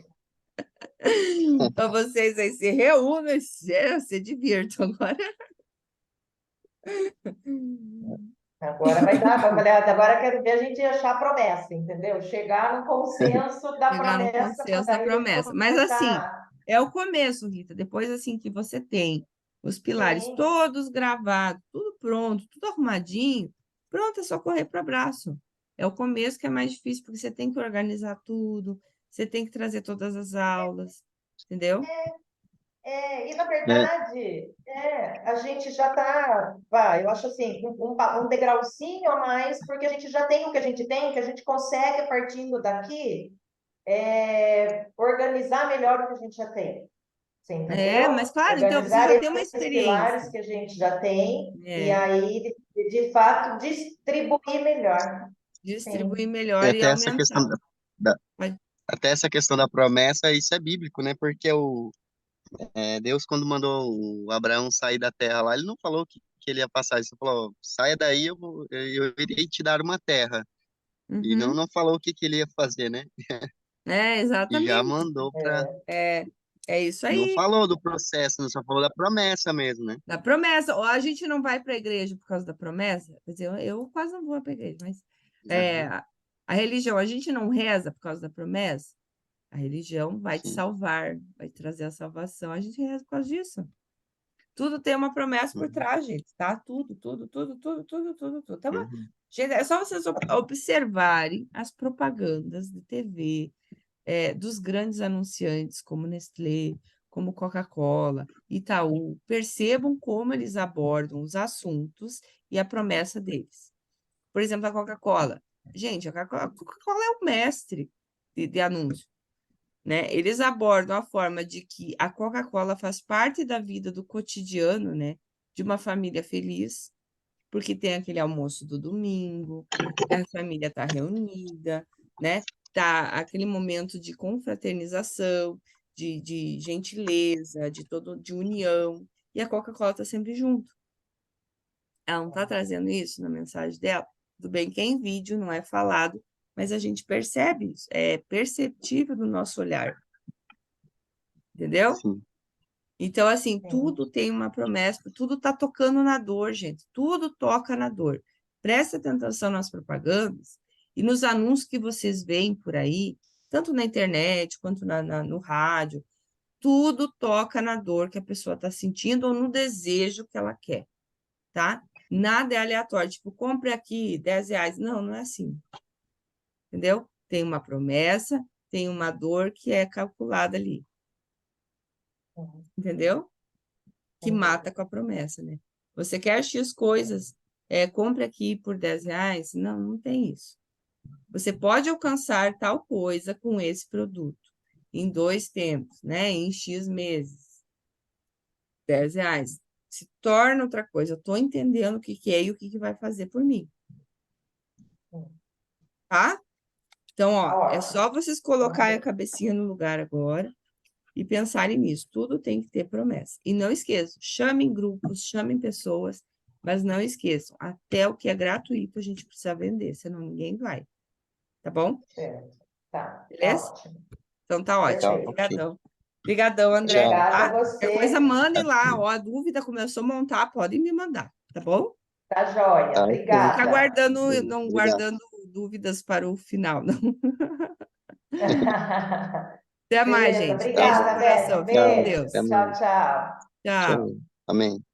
para vocês aí se reúnam, se divirtam agora. agora vai dar, agora eu quero ver a gente achar a promessa, entendeu? Chegar no consenso da Chegar no promessa para consenso da daí promessa. Mas assim, começar. é o começo, Rita. Depois assim que você tem os pilares Sim, todos gravados, tudo pronto, tudo arrumadinho, pronto, é só correr para o abraço. É o começo que é mais difícil, porque você tem que organizar tudo, você tem que trazer todas as aulas, entendeu? e na É, verdade, a gente já está, eu acho assim, um degrauzinho a mais, porque a gente já tem o que a gente tem, que a gente consegue, partindo daqui, organizar melhor o que a gente já tem. Você É, mas entendeu? claro, então você Organizar já tem uma esses pilares experiência. que a gente já tem e É, aí, de fato, distribuir melhor. distribuir Sim, melhor e até essa questão aumentar. da, Pode- até essa questão da promessa, isso é bíblico, né? Porque Deus, quando mandou o Abraão sair da terra lá, ele não falou que ele ia passar, ele só falou, saia daí, eu irei te dar uma terra. E Uhum. não falou o que ele ia fazer, né? É, E já exatamente. mandou para. É, é isso Não aí. falou do processo, não só falou da promessa mesmo, né? Da promessa. Ou a gente não vai para a igreja por causa da promessa. Quer dizer, eu quase não vou para a igreja, mas Aham, a religião, a gente não reza por causa da promessa. A religião vai te sim. salvar, vai trazer a salvação. A gente reza por causa disso. Tudo tem uma promessa por Uhum, trás, gente, tá? Tudo, tudo, tudo, tudo, tudo, tudo, tudo. Então, uhum, gente, é só vocês observarem as propagandas de TV, dos grandes anunciantes, como Nestlé, como Coca-Cola, Itaú, percebam como eles abordam os assuntos e a promessa deles. Por exemplo, a Coca-Cola. Gente, a Coca-Cola é o mestre de anúncio, né? Eles abordam a forma de que a Coca-Cola faz parte da vida do cotidiano, né? De uma família feliz, porque tem aquele almoço do domingo, que a família está reunida, né? Tá aquele momento de confraternização, de gentileza, de união, e a Coca-Cola está sempre junto. Ela não está trazendo isso na mensagem dela. Tudo bem que é em vídeo, não é falado, mas a gente percebe isso, é perceptível no nosso olhar, entendeu? sim. Então, assim, sim. tudo tem uma promessa, tudo está tocando na dor, gente. Tudo toca na dor. Presta atenção nas propagandas e nos anúncios que vocês veem por aí, tanto na internet quanto no rádio. tudo toca na dor que a pessoa está sentindo ou no desejo que ela quer, tá? Nada é aleatório, tipo, compre aqui R$ 10. Não, não é assim. Entendeu? Tem uma promessa, tem uma dor que é calculada ali, entendeu? Que mata com a promessa, né? Você quer X coisas, compre aqui por R$ 10? Não, não tem isso. Você pode alcançar tal coisa com esse produto em 2 tempos, né? Em X meses. R$ 10. Se torna outra coisa. Eu estou entendendo o que que é e o que que vai fazer por mim. Tá? Então, ó, é Ótimo. só vocês colocarem a cabecinha no lugar agora e pensarem nisso. Tudo tem que ter promessa. E não esqueçam, chamem grupos, chamem pessoas, mas não esqueçam, até o que é gratuito a gente precisa vender, senão ninguém vai. Tá bom? Certo. Tá, Beleza? ótimo. Então tá ótimo. Perfeito. Ok. Obrigadão. Obrigadão, André. Tchau. Obrigada Tá? a Qualquer coisa, você. mandem lá. Ó, a dúvida começou a montar, podem me mandar, tá bom? Tá joia. Tá, Não ok. ficar Obrigada. guardando, não Obrigado. guardando dúvidas para o final, não. Até mais, Beleza, gente. Beijo no obrigada, Beth. coração. Fica com Tchau. Beijo. Deus. Até Tchau, mais. tchau. Tchau. Tchau. Amém.